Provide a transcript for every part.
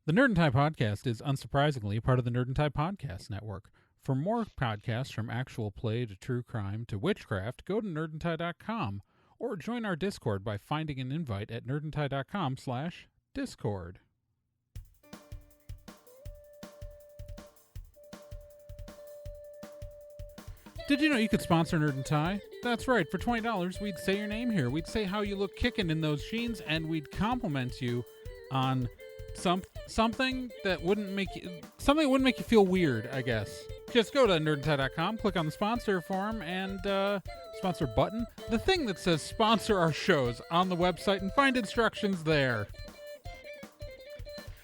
The Nerd and Tie podcast is unsurprisingly part of the Nerd and Tie podcast network. For more podcasts from actual play to true crime to witchcraft, go to nerdandtie.com or join our Discord by finding an invite at nerdandtie.com/discord. Did you know you could sponsor Nerd and Tie? That's right. For $20, we'd say your name here. We'd say how you look kicking in those jeans, and we'd compliment you on something that wouldn't make you feel weird, I guess. Just go to nerdandtie.com, click on the sponsor form and sponsor button, the thing that says sponsor our shows on the website, and find instructions there.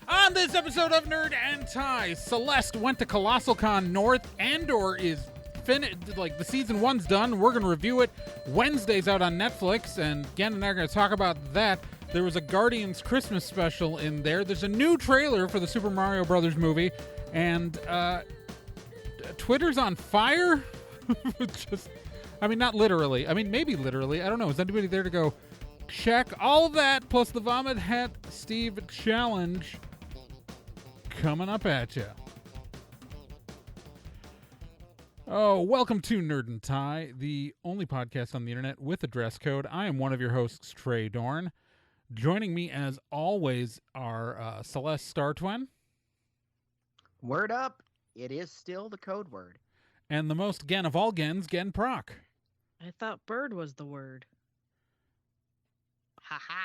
On this episode of Nerd and Tie, Celeste went to Colossal Con North. Andor is finished, like the season 1's done. We're gonna review it. Wednesday's out on Netflix, and Gen and I are gonna talk about that. There was a Guardians Christmas special in there. There's a new trailer for the Super Mario Brothers movie, and Twitter's on fire. Not literally. Maybe literally. I don't know. Is anybody there to go check all that plus the Vomit Hat Steve challenge coming up at you? Oh, welcome to Nerd and Tie, the only podcast on the internet with a dress code. I am one of your hosts, Trey Dorn. Joining me, as always, are Celeste Star Twin. Word up. It is still the code word. And the most Gen of all Gens, Gen Proc. I thought bird was the word. Ha ha.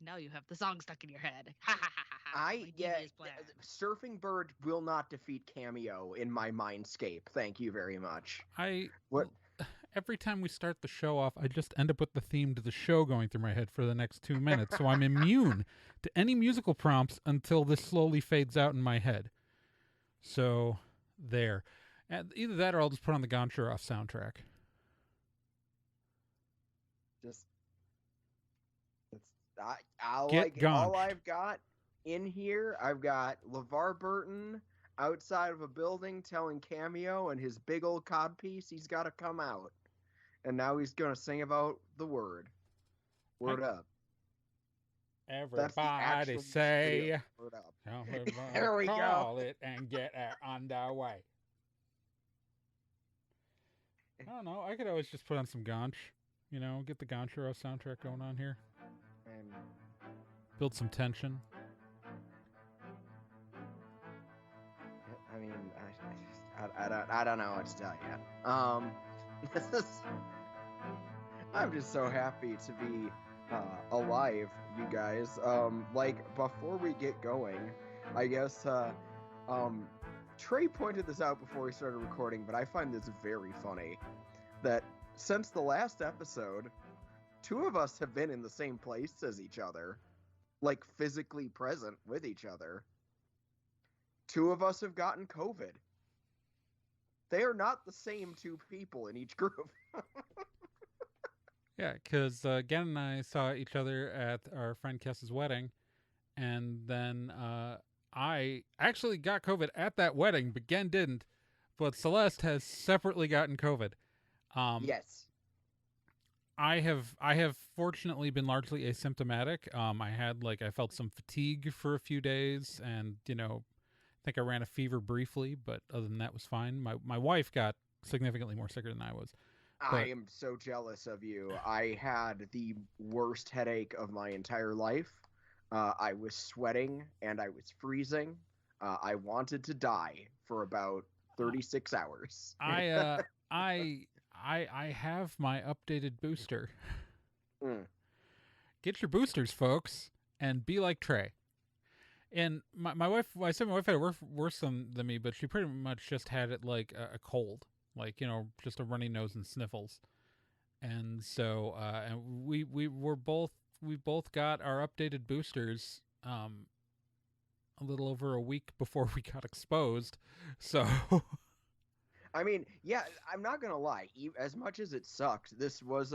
Now you have the song stuck in your head. Ha ha ha ha. Surfing Bird will not defeat Cameo in my mindscape. Thank you very much. Every time we start the show off, I just end up with the theme to the show going through my head for the next 2 minutes, so I'm immune to any musical prompts until this slowly fades out in my head. So, there. And either that or I'll just put on the Goncharoff soundtrack. All I've got in here, I've got LeVar Burton outside of a building telling Cameo and his big old codpiece he's got to come out. And now he's going to sing about the word. Word up. Everybody say, word up. There we call it and get on their way. I don't know. I could always just put on some Gonch. Get the Goncharoff soundtrack going on here. Build some tension. I don't know what to tell you. I'm just so happy to be alive, you guys. Before we get going, I guess Trey pointed this out before we started recording, but I find this very funny that since the last episode, 2 of us have been in the same place as each other, like physically present with each other. 2 of us have gotten COVID. They are not the same 2 people in each group. Yeah, because Gen and I saw each other at our friend Kess's wedding, and then I actually got COVID at that wedding, but Gen didn't. But Celeste has separately gotten COVID. Yes. I have fortunately been largely asymptomatic. I felt some fatigue for a few days, and I think I ran a fever briefly, but other than that, it was fine. My wife got significantly more sicker than I was. I am so jealous of you. I had the worst headache of my entire life. I was sweating and I was freezing. I wanted to die for about 36 hours. I have my updated booster. Get your boosters, folks, and be like Trey. And my wife, I said my wife had it worse than me, but she pretty much just had it like a cold, just a runny nose and sniffles. And so, and we both got our updated boosters a little over a week before we got exposed. So, yeah, I'm not gonna lie. As much as it sucked, this was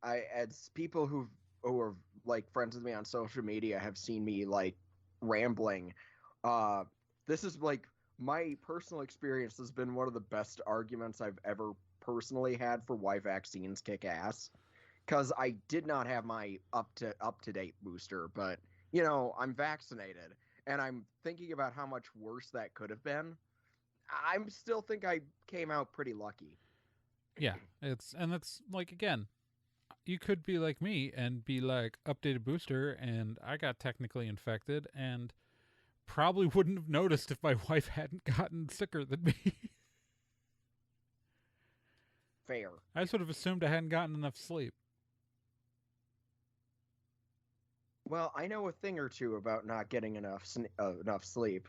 as people who are like friends with me on social media have seen me like rambling. This is like my personal experience has been one of the best arguments I've ever personally had for why vaccines kick ass, because I did not have my up to date booster, but I'm vaccinated, and I'm thinking about how much worse that could have been. I still think I came out pretty lucky. Yeah, that's like, again, you could be like me and be like updated booster, and I got technically infected, and probably wouldn't have noticed if my wife hadn't gotten sicker than me. Fair. I sort of assumed I hadn't gotten enough sleep. Well, I know a thing or two about not getting enough sleep,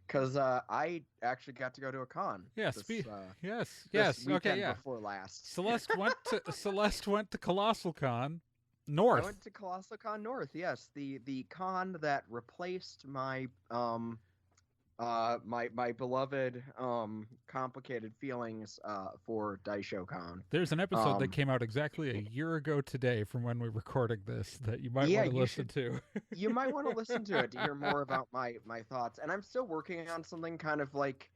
because I actually got to go to a con. Yeah, this yes. weekend Okay, yeah. before last. Celeste went to Colossal Con North. I went to Colossal Con North. Yes, the con that replaced my my beloved complicated feelings for Daisho Con. There's an episode that came out exactly a year ago today from when we're recording this that you might want to listen to. You might want to listen to it to hear more about my thoughts. And I'm still working on something kind of like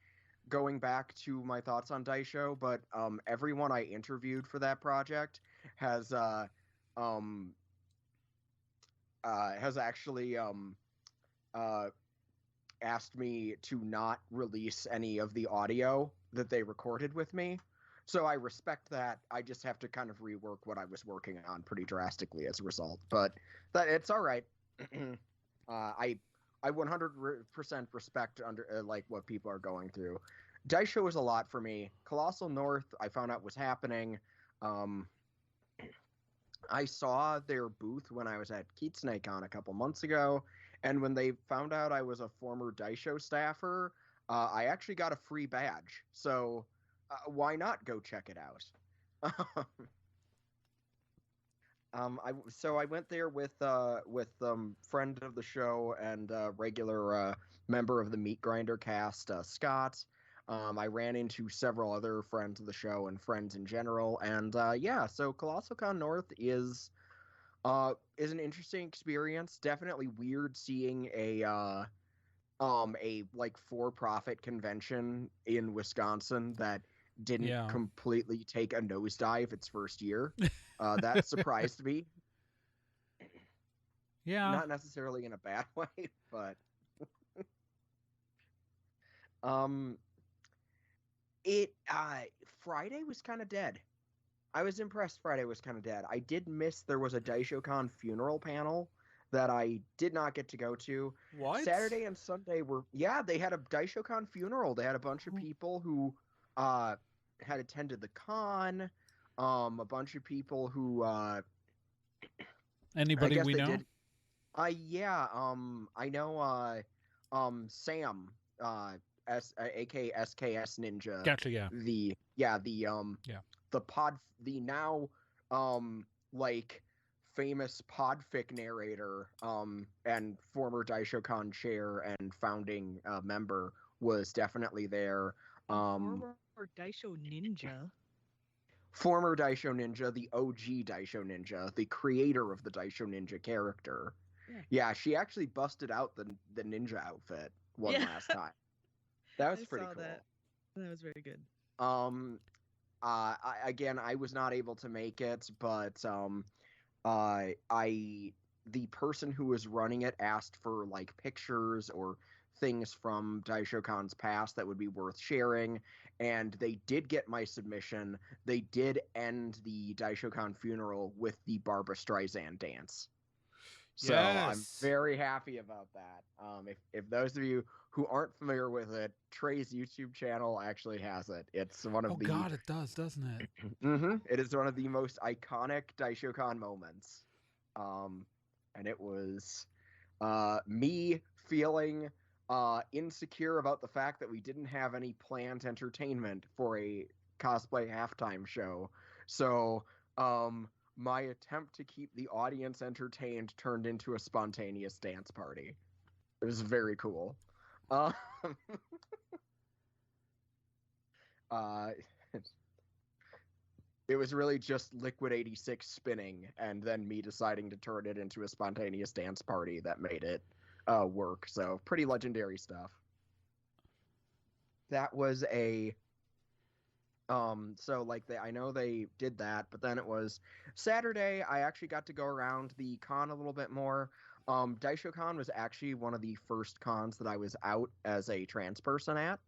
going back to my thoughts on Daisho, but everyone I interviewed for that project has actually asked me to not release any of the audio that they recorded with me. So I respect that. I just have to kind of rework what I was working on pretty drastically as a result. But that it's all right. I 100% respect like what people are going through. Daisho was a lot for me. Colossal North, I found out was happening. I saw their booth when I was at KitsuneCon a couple months ago, and when they found out I was a former Daisho staffer, I actually got a free badge. So why not go check it out? I went there with friend of the show and regular member of the Meat Grinder cast, Scott. I ran into several other friends of the show and friends in general, and so Colossal Con North is an interesting experience. Definitely weird seeing a like for-profit convention in Wisconsin that didn't completely take a nosedive its first year. That surprised me. Yeah. Not necessarily in a bad way, but Friday was kind of dead. I was impressed Friday was kind of dead. I did miss there was a DaishoCon funeral panel that I did not get to go to. What? Saturday and Sunday they had a DaishoCon funeral. They had a bunch of people who had attended the con, a bunch of people who anybody we know? I know Sam aka SKS Ninja. Gotcha, yeah. The now like famous podfic narrator and former DaishoCon chair and founding member was definitely there. Former Daisho Ninja. Former Daisho Ninja, the OG Daisho Ninja, the creator of the Daisho Ninja character. Yeah, she actually busted out the ninja outfit last time. That was pretty cool. That was very good. I was not able to make it, but the person who was running it asked for like pictures or things from DaishoCon's past that would be worth sharing, and they did get my submission. They did end the DaishoCon funeral with the Barbra Streisand dance. So yes. I'm very happy about that. If those of you who aren't familiar with it, Trey's YouTube channel actually has it. It's one of Oh God, it does, doesn't it? Mm-hmm. It is one of the most iconic DaishoCon moments. And it was me feeling insecure about the fact that we didn't have any planned entertainment for a cosplay halftime show. So my attempt to keep the audience entertained turned into a spontaneous dance party. It was very cool. It was really just Liquid 86 spinning and then me deciding to turn it into a spontaneous dance party that made it work. So pretty legendary stuff. That was a I know they did that, but then it was Saturday. I actually got to go around the con a little bit more. DaishoCon was actually one of the first cons that I was out as a trans person at.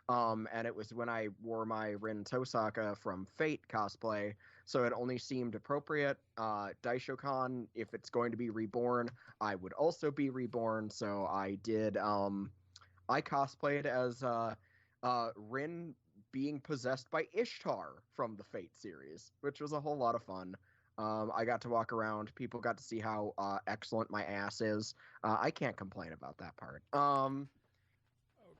And it was when I wore my Rin Tosaka from Fate cosplay, so it only seemed appropriate. DaishoCon, if it's going to be reborn, I would also be reborn, so I did, I cosplayed as, Rin being possessed by Ishtar from the Fate series, which was a whole lot of fun. I got to walk around. People got to see how excellent my ass is. I can't complain about that part.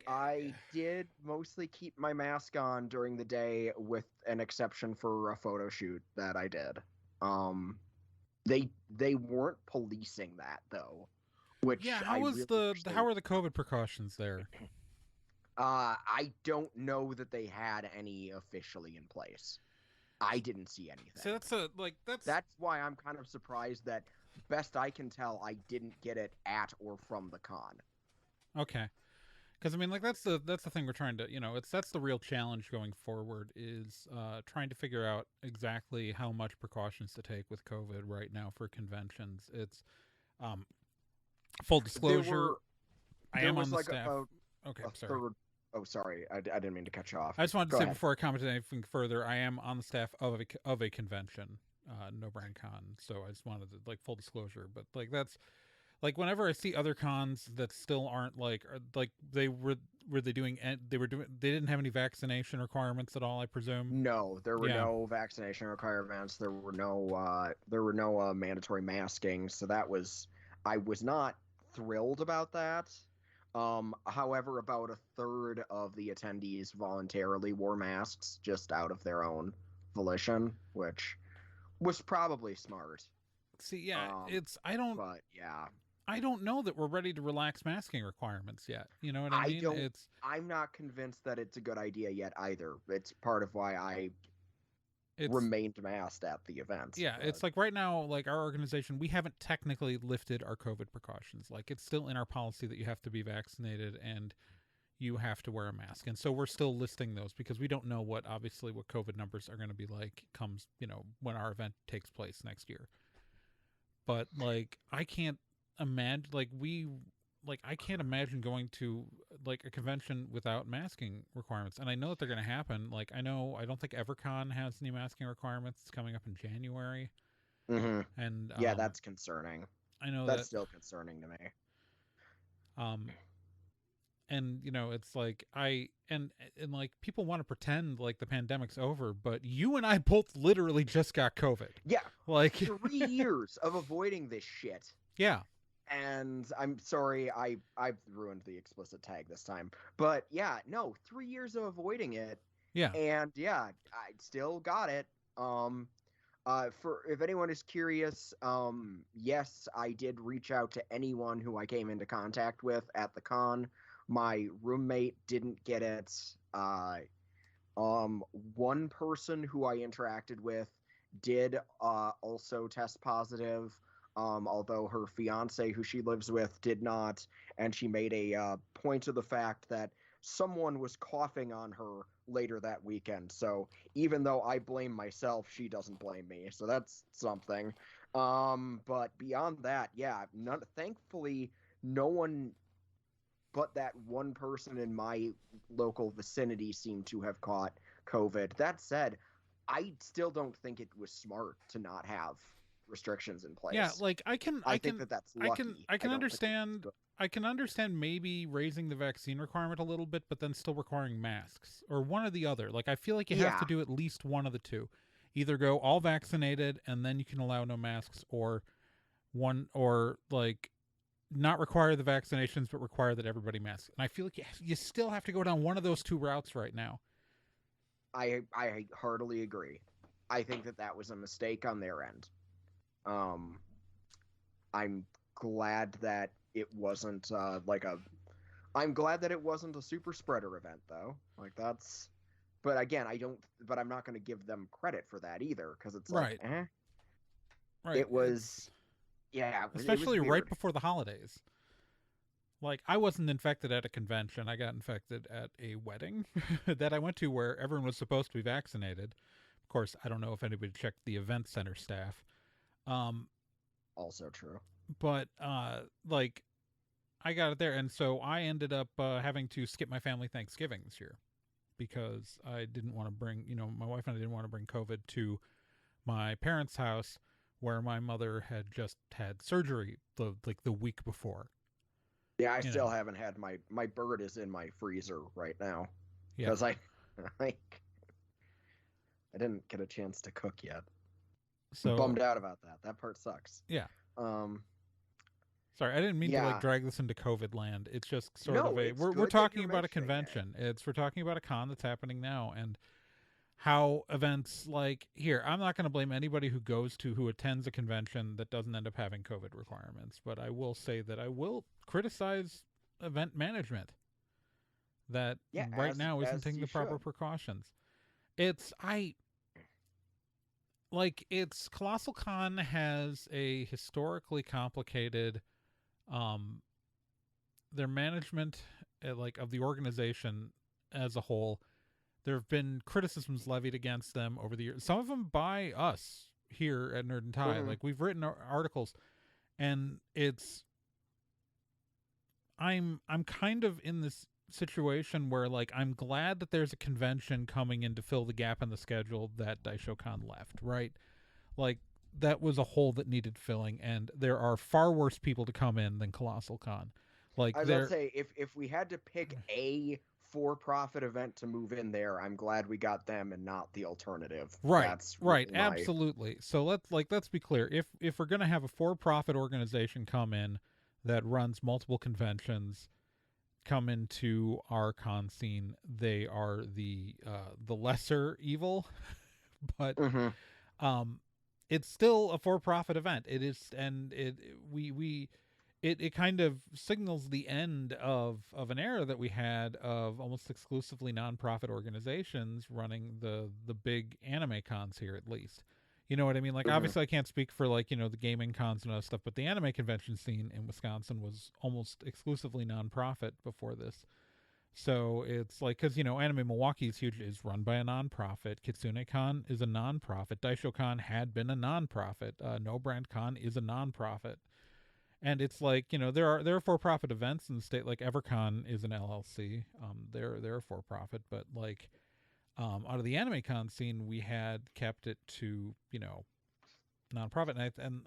I did mostly keep my mask on during the day, with an exception for a photo shoot that I did. They weren't policing that though, which Yeah, I really how are the COVID precautions there? I don't know that they had any officially in place. I didn't see anything. So That's why I'm kind of surprised that, best I can tell, I didn't get it at or from the con. okay. Because I mean, like that's the thing we're trying to, that's the real challenge going forward, is trying to figure out exactly how much precautions to take with COVID right now for conventions. It's full disclosure, I am on the staff. Okay, sorry. Oh, sorry, I didn't mean to cut you off. I just wanted to Go say ahead. before I commented anything further, I am on the staff of a convention, No Brand Con. So I just wanted to, like, full disclosure. But like that's like whenever I see other cons that still aren't like they didn't have any vaccination requirements at all, I presume. No, there were Yeah. no vaccination requirements. There were no mandatory masking. So I was not thrilled about that. However, about a third of the attendees voluntarily wore masks just out of their own volition, which was probably smart. See, yeah, But yeah, I don't know that we're ready to relax masking requirements yet. You know what I mean? I'm not convinced that it's a good idea yet either. It's part of why I It's remained masked at the event. Yeah, it's like right now, like our organization, we haven't technically lifted our COVID precautions. Like it's still in our policy that you have to be vaccinated and you have to wear a mask. And so we're still listing those because we don't know what COVID numbers are going to be like comes, when our event takes place next year. But like I can't imagine I can't imagine going to like a convention without masking requirements. And I know that they're going to happen. Like I don't think EverCon has any masking requirements. It's coming up in January. Mm-hmm. And yeah, that's concerning. I know that's still concerning to me. And it's like and like people want to pretend like the pandemic's over, but you and I both literally just got COVID. Yeah. Like 3 years of avoiding this shit. Yeah. And I'm sorry, I've ruined the explicit tag this time. But yeah, no, 3 years of avoiding it. Yeah. And yeah, I still got it. For if anyone is curious, yes, I did reach out to anyone who I came into contact with at the con. My roommate didn't get it. One person who I interacted with did also test positive. Although her fiance, who she lives with, did not, and she made a point of the fact that someone was coughing on her later that weekend. So even though I blame myself, she doesn't blame me. So that's something. But beyond that, yeah, thankfully, no one but that one person in my local vicinity seemed to have caught COVID. That said, I still don't think it was smart to not have restrictions in place. Yeah, like I think that's lucky. I can understand maybe raising the vaccine requirement a little bit, but then still requiring masks or one or the other. Like I feel like you have to do at least one of the two. Either go all vaccinated and then you can allow no masks, or like not require the vaccinations but require that everybody masks. And I feel like you still have to go down one of those two routes right now. I heartily agree. I think that was a mistake on their end. I'm glad that it wasn't I'm glad that it wasn't a super spreader event though. Like that's, but again, I'm not going to give them credit for that either, because it's like, Right. It was, especially it was right before the holidays. Like I wasn't infected at a convention. I got infected at a wedding that I went to where everyone was supposed to be vaccinated. Of course, I don't know if anybody checked the event center staff. Also true. but like I got it there, and so I ended up having to skip my family Thanksgiving this year because I didn't want to bring, my wife and I didn't want to bring COVID to my parents' house where my mother had just had surgery the week before. Yeah, I You still know, haven't had my bird is in my freezer right now yeah. because like I didn't get a chance to cook yet. I'm So bummed out about that. That part sucks. yeah. Um, Sorry, I didn't mean to like yeah. drag this into COVID land. It's just sort of No, a it's we're good that talking you're about a mentioning it. convention. We're talking about a con that's happening now and how events like here, I'm not going to blame anybody who attends a convention that doesn't end up having COVID requirements, but I will say that I will criticize event management that Yeah, right now isn't as taking you the proper should. precautions. It's Colossal Con has a historically complicated um their management like of the organization as a whole. There have been criticisms levied against them over the years, some of them by us here at Nerd and Tie. Hmm. Like we've written articles, and I'm kind of in this situation where like I'm glad that there's a convention coming in to fill the gap in the schedule that DaishoCon left, right? Like that was a hole that needed filling, and there are far worse people to come in than Colossal Con. Like I was about to there, say, if we had to pick a for-profit event to move in there, I'm glad we got them and not the alternative. right, That's right, really my. absolutely. So let's be clear. If we're gonna have a for-profit organization come in that runs multiple conventions come into our con scene, they are the lesser evil, but Hmm. um, it's still a for-profit event. It is, and it kind of signals the end of an era that we had of almost exclusively nonprofit organizations running the big anime cons here, at least. You know what I mean? Like Hmm. obviously I can't speak for like, the gaming cons and other stuff, but the anime convention scene in Wisconsin was almost exclusively nonprofit before this. So it's like, because, Anime Milwaukee is huge, is run by a nonprofit. KitsuneCon is a nonprofit. DaishoCon had been a nonprofit. No Brand Con is a nonprofit. And it's like, there are for-profit events in the state, like EverCon is an LLC. They're for-profit, but like, out of the Anime Con scene, we had kept it to, nonprofit. And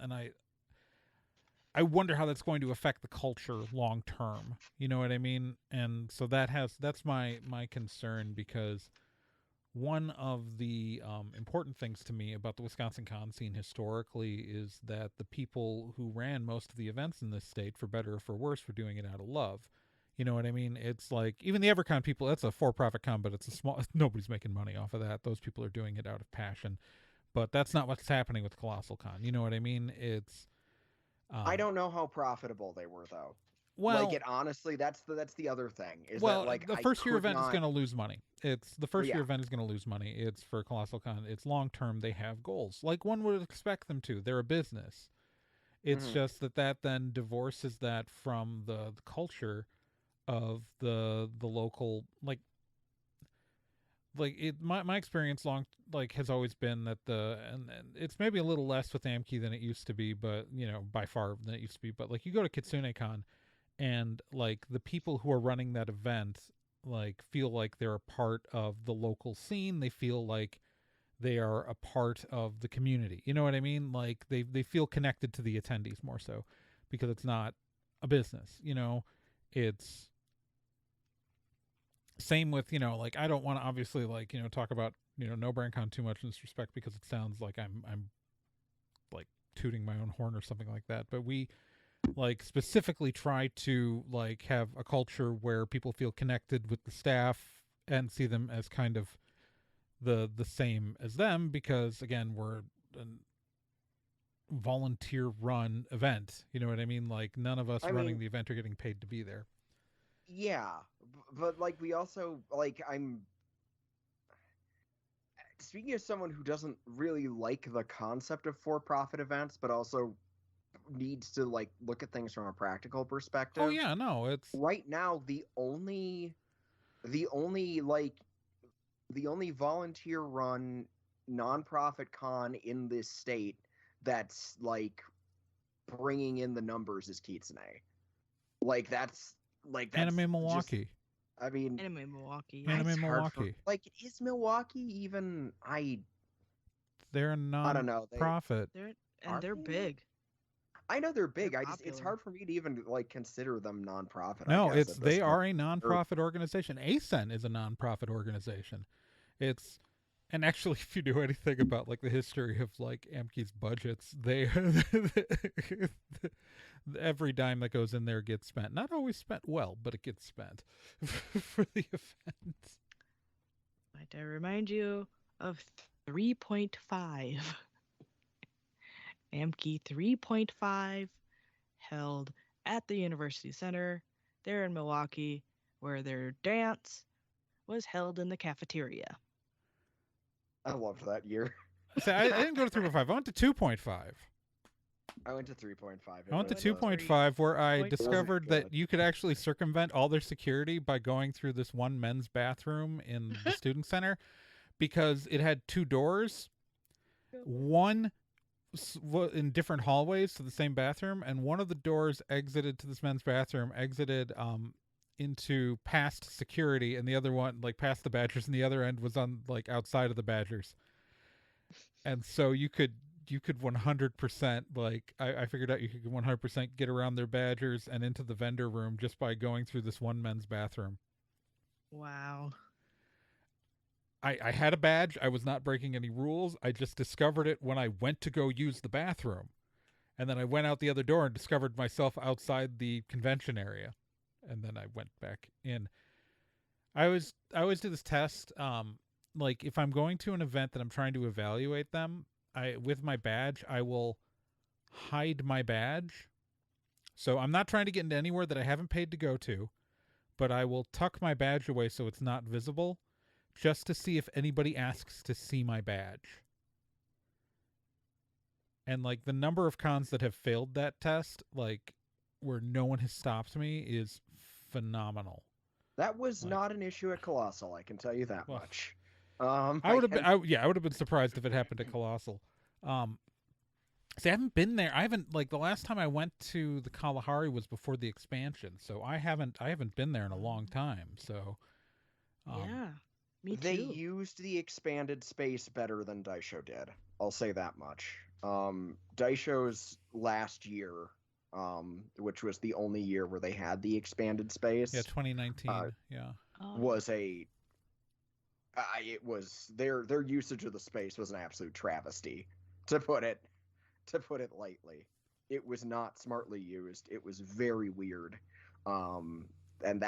I wonder how that's going to affect the culture long term. You know what I mean? And so that's my concern, because one of the important things to me about the Wisconsin con scene historically is that the people who ran most of the events in this state, for better or for worse, were doing it out of love. You know what I mean? It's like even the EverCon people, that's a for-profit con, but it's a small, nobody's making money off of that. Those people are doing it out of passion. But that's not what's happening with Colossal Con. You know what I mean? It's I um don't know how profitable they were though. Like well, it honestly, that's the other thing is that Well, like the I first year could event is not. going to lose money. It's the Well, first year yeah. event is going to lose money. It's for Colossal Con. It's long term. They have goals, like one would expect them to. They're a business. It's Hmm. just that then divorces that from the culture of the local, like it. My experience has always been that and it's maybe a little less with Amki than it used to be, but by far than it used to be. But like you go to KitsuneCon, and like the people who are running that event like feel like they're a part of the local scene. They feel like they are a part of the community. You know what I mean? Like they feel connected to the attendees more so, because it's not a business. It's same with, like I don't want to obviously like, talk about, No Brand Con too much in this respect, because it sounds like I'm like tooting my own horn or something like that. But we like specifically try to like have a culture where people feel connected with the staff and see them as kind of the same as them, because again, we're a volunteer run event. You know what I mean? Like none of us I running mean, the event are getting paid to be there. yeah, but like we also like I'm speaking as someone who doesn't really like the concept of for-profit events, but also needs to like look at things from a practical Oh perspective. yeah, no, it's Right now, the only like the only volunteer run nonprofit con in this state that's like bringing in the numbers as Kitsune. Like that's Anime just, Milwaukee. I mean, Anime Milwaukee. Anime it's hard for, Milwaukee. like, is Milwaukee even? They're a I don't know. non-profit. They're big. I know they're big. They're it's popular. hard for me to even like consider them nonprofit. No, I guess, at this they point. are a non-profit organization. ASEN is a non-profit organization. And actually, if you know anything about like the history of like Amki's budgets, they every dime that goes in there gets spent. Not always spent well, but it gets spent for the event. Might I remind you of 3.5? Amki 3.5 held at the University Center there in Milwaukee, where their dance was held in the cafeteria. I loved that year. So I didn't go to 3.5. I went to 2.5. I went to 3.5. I went to It was- 2.5, where I Wasn't discovered good. that you could actually circumvent all their security by going through this one men's bathroom in the student center, because it had two doors, one in different hallways to the same bathroom, and one of the doors exited to this men's bathroom, exited into past security, and the other one like past the Badgers, and the other end was on like outside of the Badgers. And so you could 100%, like I figured out you could 100% get around their Badgers and into the vendor room just by going through this one men's bathroom. Wow. I had a badge. I was not breaking any rules. I just discovered it when I went to go use the bathroom. And then I went out the other door and discovered myself outside the convention area. And then I went back in. I always do this test. Like if I'm going to an event that I'm trying to evaluate them, with my badge, I will hide my badge. So I'm not trying to get into anywhere that I haven't paid to go to, but I will tuck my badge away so it's not visible, just to see if anybody asks to see my badge. And like the number of cons that have failed that test, like where no one has stopped me, is phenomenal. That was Like- not an issue at Colossal. I can tell you that Well, much. I would have been, I would have been surprised if it happened at Colossal. See, I haven't been there. I haven't, like, the last time I went to the Kalahari was before the expansion, so I haven't been there in a long time. So, Yeah. Me They too. used the expanded space better than Daisho did. I'll say that much. Daisho's last year, which was the only year where they had the expanded space, yeah, 2019. Yeah, was it was their usage of the space was an absolute travesty, to put it lightly. It was not smartly used. It was very weird. And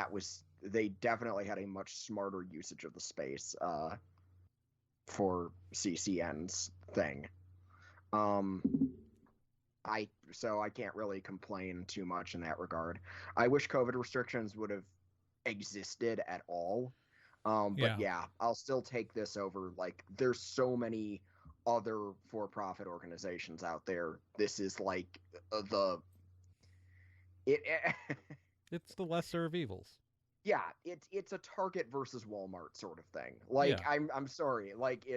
they definitely had a much smarter usage of the space for CCN's thing. So I can't really complain too much in that regard. I wish COVID restrictions would have existed at all. But yeah, I'll still take this over. Like, there's so many other for-profit organizations out there. This is like it's the lesser of evils. Yeah, it's a Target versus Walmart sort of thing. Like, Yeah. I'm sorry. Like,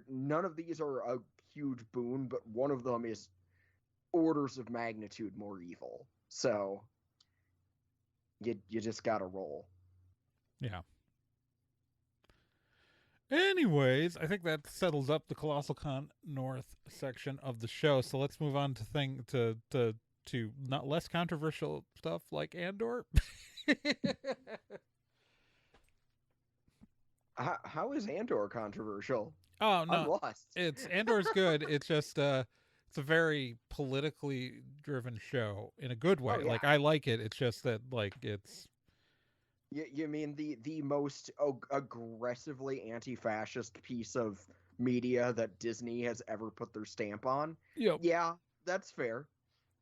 none of these are a huge boon, but one of them is orders of magnitude more evil. So you just gotta roll. Yeah. Anyways, I think that settles up the Colossal Con North section of the show. So let's move on to not less controversial stuff like Andor. How is Andor controversial? Oh I'm no, lost. Andor's good. It's just it's a very politically driven show in a good way. Oh, yeah. Like I like it. It's just that like it's You mean the most aggressively anti-fascist piece of media that Disney has ever put their stamp on? Yep. Yeah, that's fair.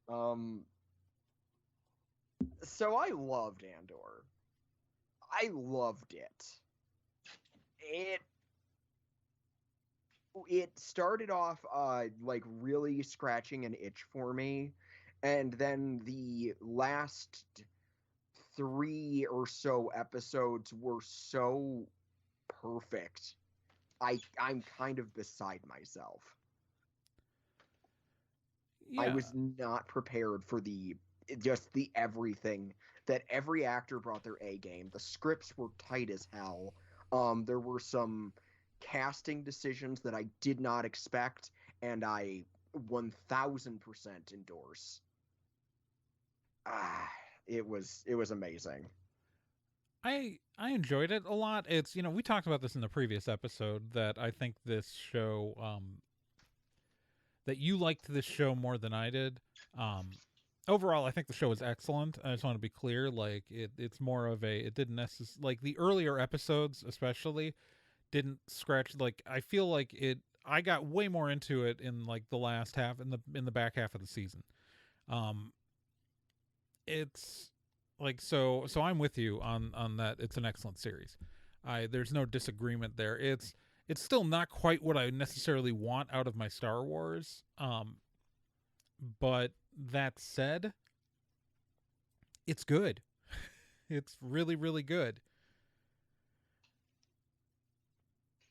So I loved Andor. I loved it. It started off like really scratching an itch for me, and then the last 3 or so episodes were so perfect. I'm kind of beside myself. I Yeah. was not prepared for the everything that every actor brought their A game. The scripts were tight as hell. There were some casting decisions that I did not expect, and I 1000% endorse. Ah, it was amazing. I enjoyed it a lot. It's, we talked about this in the previous episode that I think this show that you liked this show more than I did. Overall, I think the show is excellent. I just want to be clear, like it's more of a, it didn't necessarily, like the earlier episodes especially didn't scratch, like I feel like I got way more into it in like the last half, in the back half of the season. It's like, so I'm with you on that. It's an excellent series. There's no disagreement there. It's still not quite what I necessarily want out of my Star Wars. But that said, it's good. It's really, really good.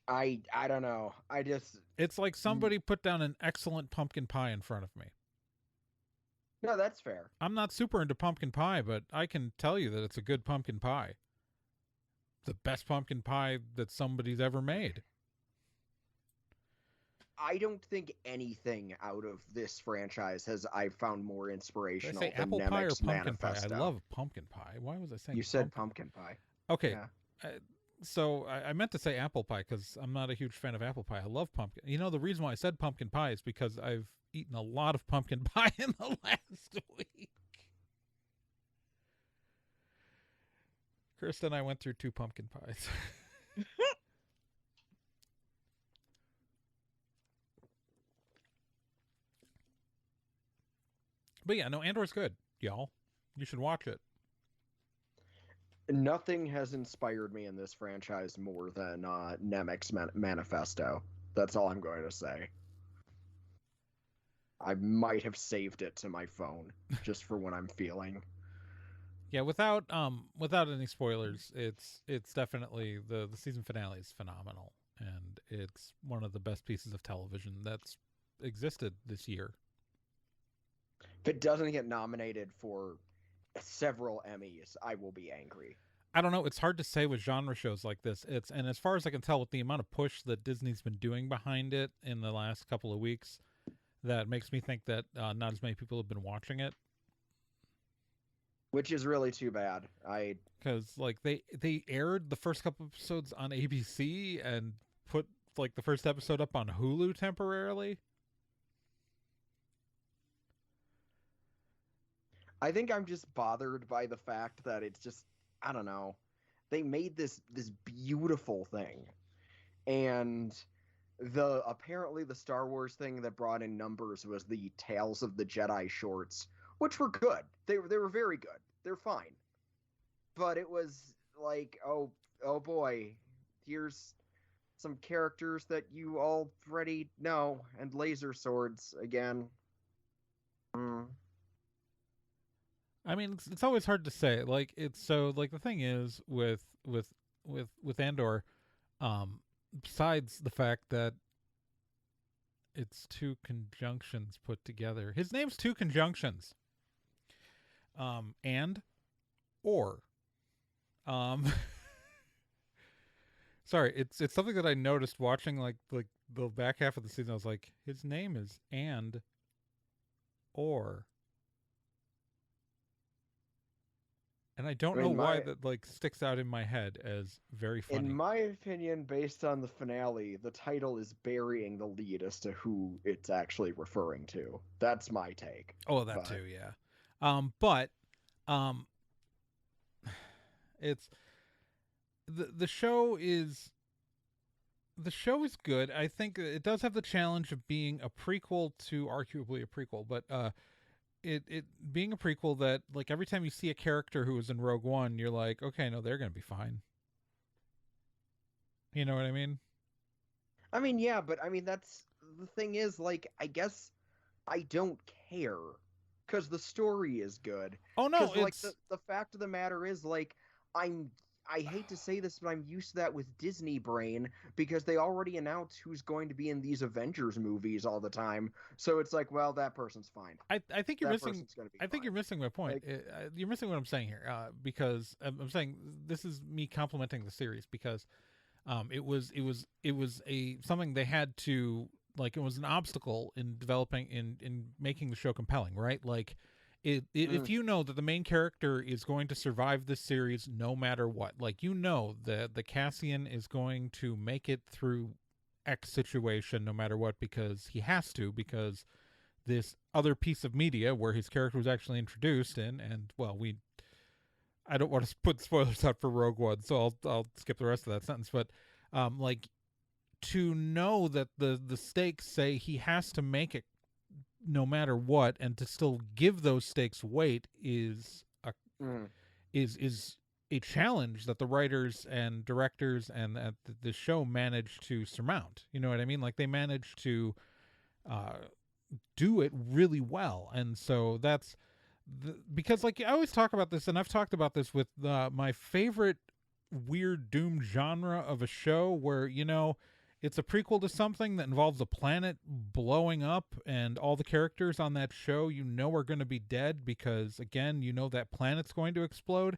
I don't know. It's like somebody put down an excellent pumpkin pie in front of me. No, that's fair. I'm not super into pumpkin pie, but I can tell you that it's a good pumpkin pie. The best pumpkin pie that somebody's ever made. I don't think anything out of this franchise I found more Did I inspirational say than apple pie or Nemec's pumpkin Manifesto. pie? I love pumpkin pie. Why was I saying You said pumpkin pie. Okay. Yeah. So I meant to say apple pie because I'm not a huge fan of apple pie. I love pumpkin. The reason why I said pumpkin pie is because I've eaten a lot of pumpkin pie in the last week. Krista and I went through 2 pumpkin pies. But yeah, no, Andor's good, y'all. You should watch it. Nothing has inspired me in this franchise more than Nemec's Manifesto. That's all I'm going to say. I might have saved it to my phone just for what I'm feeling. Yeah, without any spoilers, it's definitely the season finale is phenomenal, and it's one of the best pieces of television that's existed this year. If it doesn't get nominated for several Emmys, I will be angry. I don't know. It's hard to say with genre shows like this. And as far as I can tell, with the amount of push that Disney's been doing behind it in the last couple of weeks, that makes me think that not as many people have been watching it. Which is really too bad. Because like they aired the first couple episodes on ABC and put like the first episode up on Hulu temporarily. I think I'm just bothered by the fact that it's just, I don't know. They made this beautiful thing, and apparently the Star Wars thing that brought in numbers was the Tales of the Jedi shorts, which were good. They were very good. They're fine. But it was like, oh boy, here's some characters that you already know, and laser swords again. I mean, it's always hard to say. Like it's so like the thing is with Andor, besides the fact that it's 2 conjunctions put together. His name's 2 conjunctions. And or sorry, it's something that I noticed watching like the back half of the season. I was like, his name is and or. And I don't know why that like sticks out in my head as very funny. In my opinion, based on the finale, the title is burying the lead as to who it's actually referring to. That's my take. Oh, that too, yeah. But it's the show is good. I think it does have the challenge of being a prequel to arguably a prequel, but it being a prequel that like every time you see a character who was in Rogue One, you're like, okay, no, they're gonna be fine. You know what I mean? I mean, yeah, but I mean that's the thing is, like, I guess I don't care because the story is good. Oh no, like the fact of the matter is, like, I'm I hate to say this, but I'm used to that with Disney brain because they already announce who's going to be in these Avengers movies all the time. So it's like, well, that person's fine. I think you're That missing. person's gonna be I think fine. you're missing my point. Like- You're missing what I'm saying here, because I'm saying this is me complimenting the series because it was a something they had to, like, it was an obstacle in developing in making the show compelling, right? Like if you know that the main character is going to survive this series no matter what, like, you know that the Cassian is going to make it through X situation no matter what because he has to, because this other piece of media where his character was actually introduced in, and well, I don't want to put spoilers out for Rogue One, so I'll skip the rest of that sentence. But like, to know that the stakes say he has to make it no matter what, and to still give those stakes weight is a challenge that the writers and directors and the show managed to surmount. You know what I mean? Like, they managed to do it really well, and so that's because, like, I always talk about this, and I've talked about this with my favorite weird doom genre of a show where, you know, it's a prequel to something that involves a planet blowing up and all the characters on that show, you know, are going to be dead because, again, you know that planet's going to explode.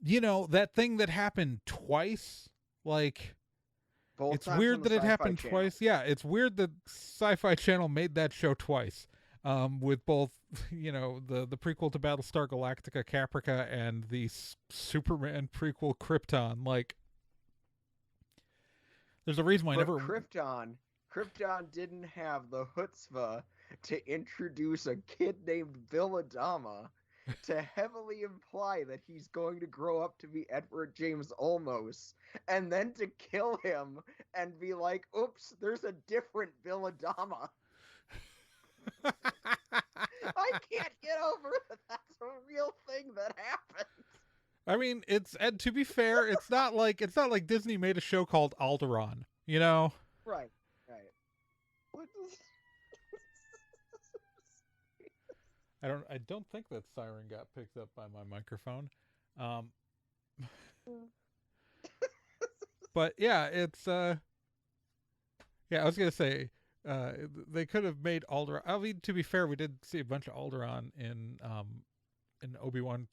You know, that thing that happened twice, like, Both it's times weird on the that it Sci-Fi happened Channel. twice. Yeah, it's weird that Sci-Fi Channel made that show twice. With both, you know, the prequel to Battlestar Galactica Caprica and the Superman prequel Krypton. Like, there's a reason why I But never. Krypton didn't have the chutzpah to introduce a kid named Bill Adama to heavily imply that he's going to grow up to be Edward James Olmos, and then to kill him and be like, oops, there's a different Bill Adama. I can't get over that that's a real thing that happened. I mean, and to be fair, it's not like Disney made a show called Alderaan, you know? Right. What does... I don't think that siren got picked up by my microphone. But yeah, it's yeah, I was gonna say they could have made Alderaan. I mean, to be fair, we did see a bunch of Alderaan in Obi-Wan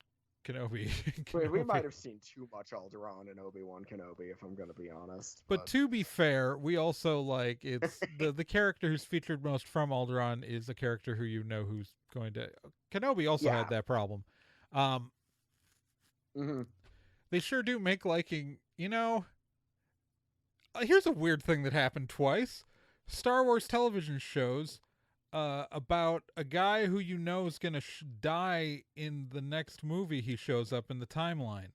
Kenobi. Wait, we might have seen too much Alderaan in Obi-Wan Kenobi, if I'm gonna be honest. But to be fair, we also, like, it's the character who's featured most from Alderaan is a character who you know who's going to. Kenobi also had that problem. They sure do make liking, you know. Here's a weird thing that happened twice. Star Wars television shows about a guy who you know is going to die in the next movie he shows up in the timeline.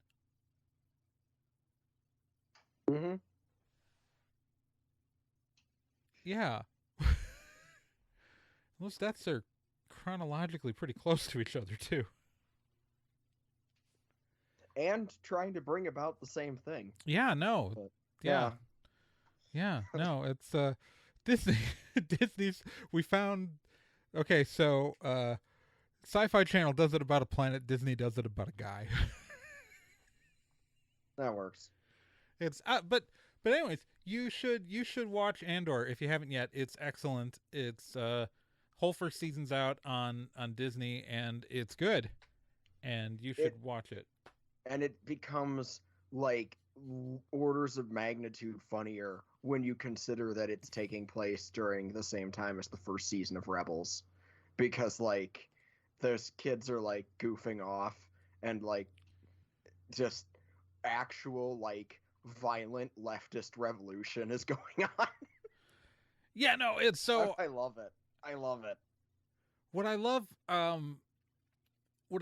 Yeah. Those deaths are chronologically pretty close to each other, too. And trying to bring about the same thing. Yeah, no. But, yeah, no, it's Disney's, we found, okay, so Sci-Fi Channel does it about a planet, Disney does it about a guy. That works. It's but anyways, you should watch Andor if you haven't yet. It's excellent. It's whole first season's out on Disney, and it's good, and you should watch it. And it becomes like orders of magnitude funnier when you consider that it's taking place during the same time as the first season of Rebels, because like those kids are like goofing off and like just actual like violent leftist revolution is going on. Yeah, no, it's so I love it. I love it. What I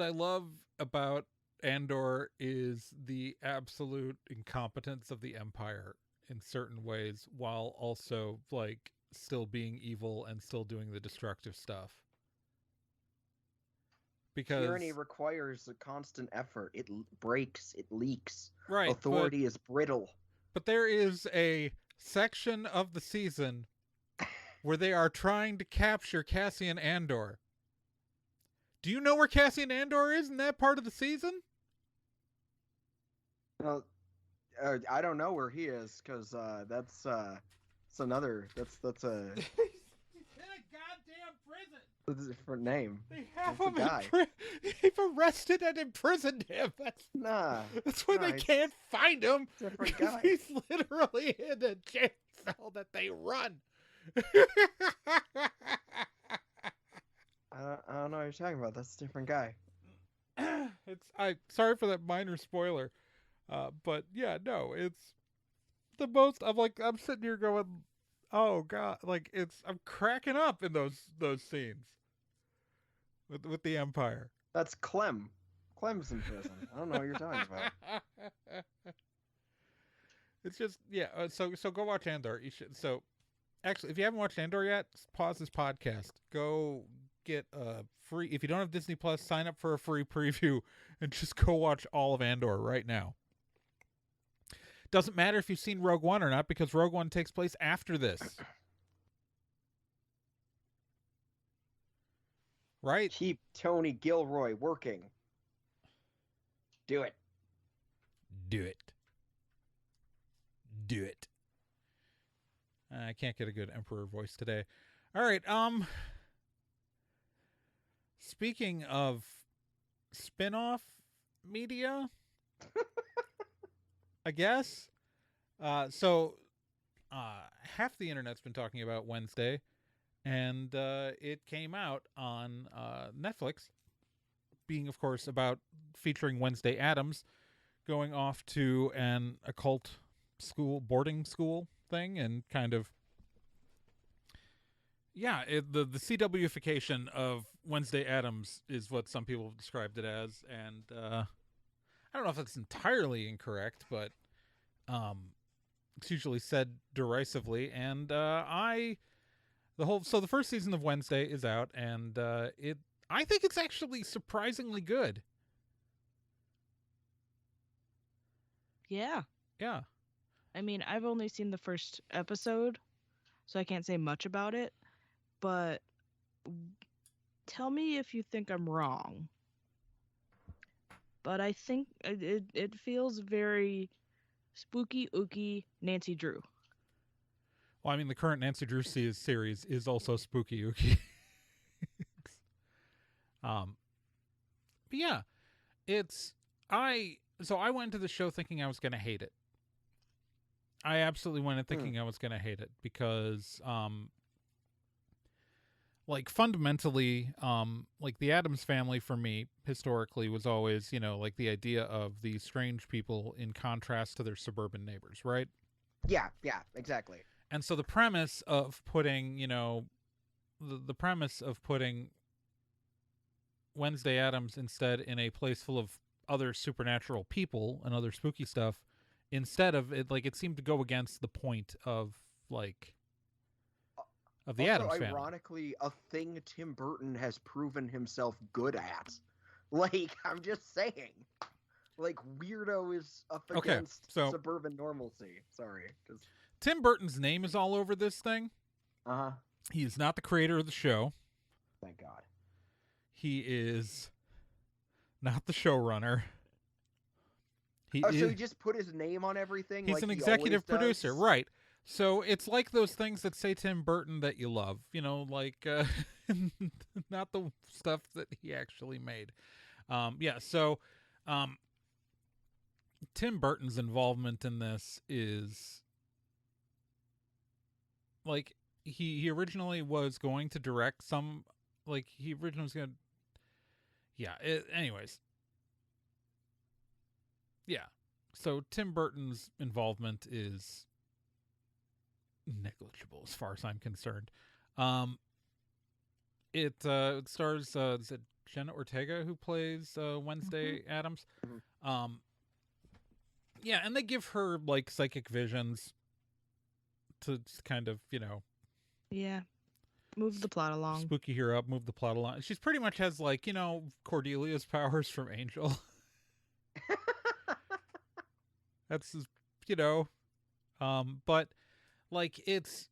love about Andor is the absolute incompetence of the Empire in certain ways, while also like still being evil and still doing the destructive stuff. Because tyranny requires a constant effort. It breaks, it leaks. Right. Authority is brittle. But there is a section of the season where they are trying to capture Cassian Andor. Do you know where Cassian Andor is in that part of the season? Well, I don't know where he is because that's another that's a He's in a goddamn prison. that's a different name. They have That's a him in guy. They've arrested and imprisoned him. That's why they He's can't find him. a different Because guy. he's literally in a jail cell that they run. I don't know what you're talking about. That's a different guy. I sorry for that minor spoiler. But yeah, no, it's the most. I'm sitting here going, oh god, like I'm cracking up in those scenes with the Empire. That's Clem. Clem's in prison. I don't know what you're talking about. It's just yeah. So go watch Andor. You should. So actually, if you haven't watched Andor yet, pause this podcast. Go get a free. If you don't have Disney Plus, sign up for a free preview and just go watch all of Andor right now. Doesn't matter if you've seen Rogue One or not, because Rogue One takes place after this. Right? Keep Tony Gilroy working. Do it. Do it. Do it. I can't get a good Emperor voice today. All right. Speaking of spin-off media, I guess. So half the internet's been talking about Wednesday, and it came out on Netflix, being, of course, about featuring Wednesday Addams going off to an occult boarding school thing, and kind of, yeah, the CWification of Wednesday Addams is what some people have described it as, and I don't know if that's entirely incorrect, but it's usually said derisively. And the first season of Wednesday is out, and I think it's actually surprisingly good. Yeah. Yeah. I mean, I've only seen the first episode, so I can't say much about it, but tell me if you think I'm wrong. But I think it feels very spooky, ooky Nancy Drew. Well, I mean, the current Nancy Drew series is also spooky ooky. But yeah, I went into the show thinking I was going to hate it. I absolutely went in thinking I was going to hate it because, like, fundamentally, like, the Addams family for me historically was always, like, the idea of these strange people in contrast to their suburban neighbors, right? Yeah, exactly. And so the premise of putting, the premise of putting Wednesday Addams instead in a place full of other supernatural people and other spooky stuff, instead of it, like, it seemed to go against the point of, like, of the Addams family. Ironically, a thing Tim Burton has proven himself good at. Like, I'm just saying. Like, Weirdo is up against suburban normalcy. Sorry. Tim Burton's name is all over this thing. Uh-huh. He is not the creator of the show. Thank God. He is not the showrunner. So he just put his name on everything? He's an executive producer, right. So it's like those things that say Tim Burton that you love, like not the stuff that he actually made. So Tim Burton's involvement in this is, like, he originally was going to direct some, like, he originally was going to, anyways. Yeah. So Tim Burton's involvement is negligible as far as I'm concerned. It stars is it Jenna Ortega who plays Wednesday Addams? Mm-hmm. Yeah, and they give her, like, psychic visions to kind of, yeah, move the plot along, spooky her up, move the plot along. She's pretty much has, like, Cordelia's powers from Angel. That's, but, like, it's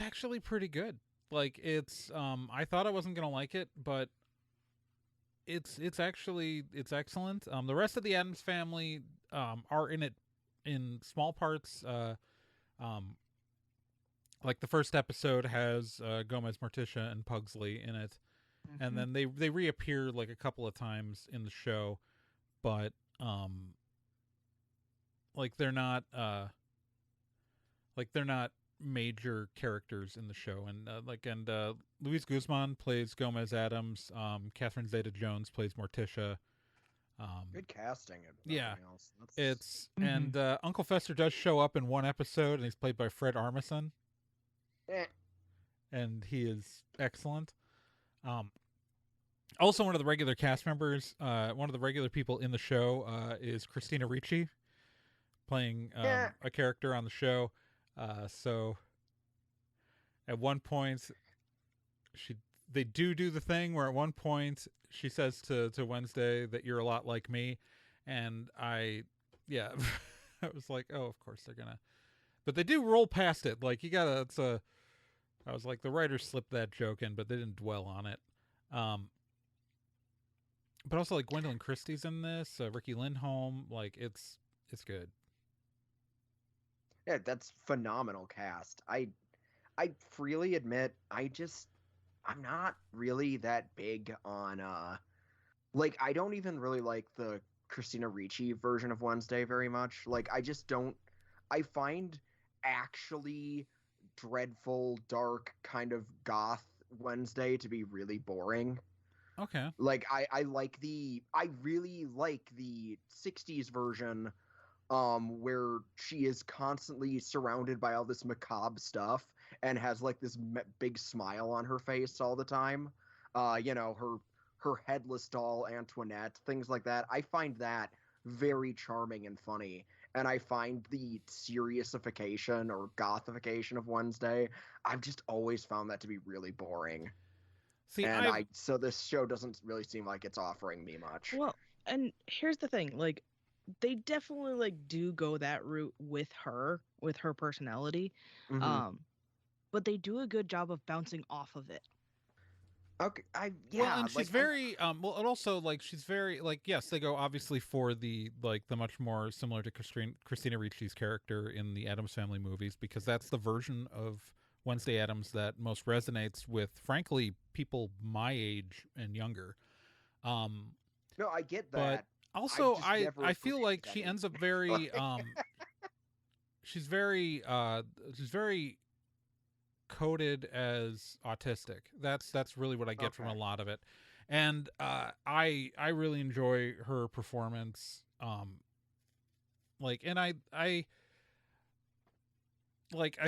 actually pretty good. Like, it's, I thought I wasn't going to like it, but it's actually it's excellent. The rest of the Adams Family are in it in small parts. Um, like the first episode has Gomez, Morticia, and Pugsley in it, and then they reappear like a couple of times in the show, but like they're not major characters in the show. And Luis Guzman plays Gomez Adams. Catherine Zeta-Jones plays Morticia. Good casting. If Yeah, nothing else. it's Mhm. and Uncle Fester does show up in one episode, and he's played by Fred Armisen, Eh. and he is excellent. Also, one of the regular cast members, one of the regular people in the show, is Christina Ricci, playing Yeah. a character on the show. So at one point, they do the thing where at one point she says to Wednesday that you're a lot like me, and I was like, oh, of course they're gonna, but they do roll past it. Like you gotta, I was like, the writers slipped that joke in, but they didn't dwell on it. But also like Gwendolyn Christie's in this, Ricky Lindholm, like it's good. Yeah, that's phenomenal cast. I freely admit I'm not really that big on like I don't even really like the Christina Ricci version of Wednesday very much. Like I just don't I find actually dreadful, dark, kind of goth Wednesday to be really boring. Okay. Like I really like the 60s version where she is constantly surrounded by all this macabre stuff and has like this big smile on her face all the time. Her headless doll Antoinette, things like that. I find that very charming and funny. And I find the seriousification or gothification of Wednesday, I've just always found that to be really boring. See, And so this show doesn't really seem like it's offering me much. Well, and here's the thing, like they definitely like do go that route with her personality. Mhm. But they do a good job of bouncing off of it. Okay, well, and she's like, very well, and also like she's very like yes, they go obviously for the much more similar to Christina Ricci's character in the Addams Family movies, because that's the version of Wednesday Addams that most resonates with, frankly, people my age and younger. No, I get But that. also just I never feel like appreciated she that ends up very she's very coded as autistic. That's really what I get from a Okay. lot of it. And I really enjoy her performance. And I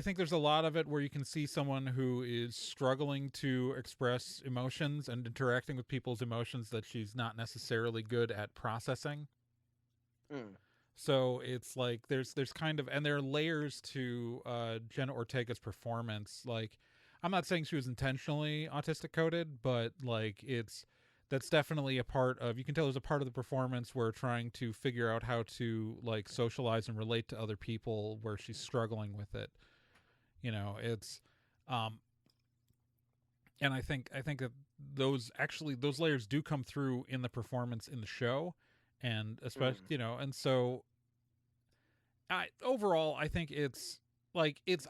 think there's a lot of it where you can see someone who is struggling to express emotions and interacting with people's emotions that she's not necessarily good at processing. Mm. So it's like there's kind of, and there are layers to Jenna Ortega's performance. Like, I'm not saying she was intentionally autistic coded, but like that's definitely a part of, you can tell there's a part of the performance where trying to figure out how to like socialize and relate to other people where she's struggling with it. It's and I think that those layers do come through in the performance in the show, and especially and so overall I think it's like it's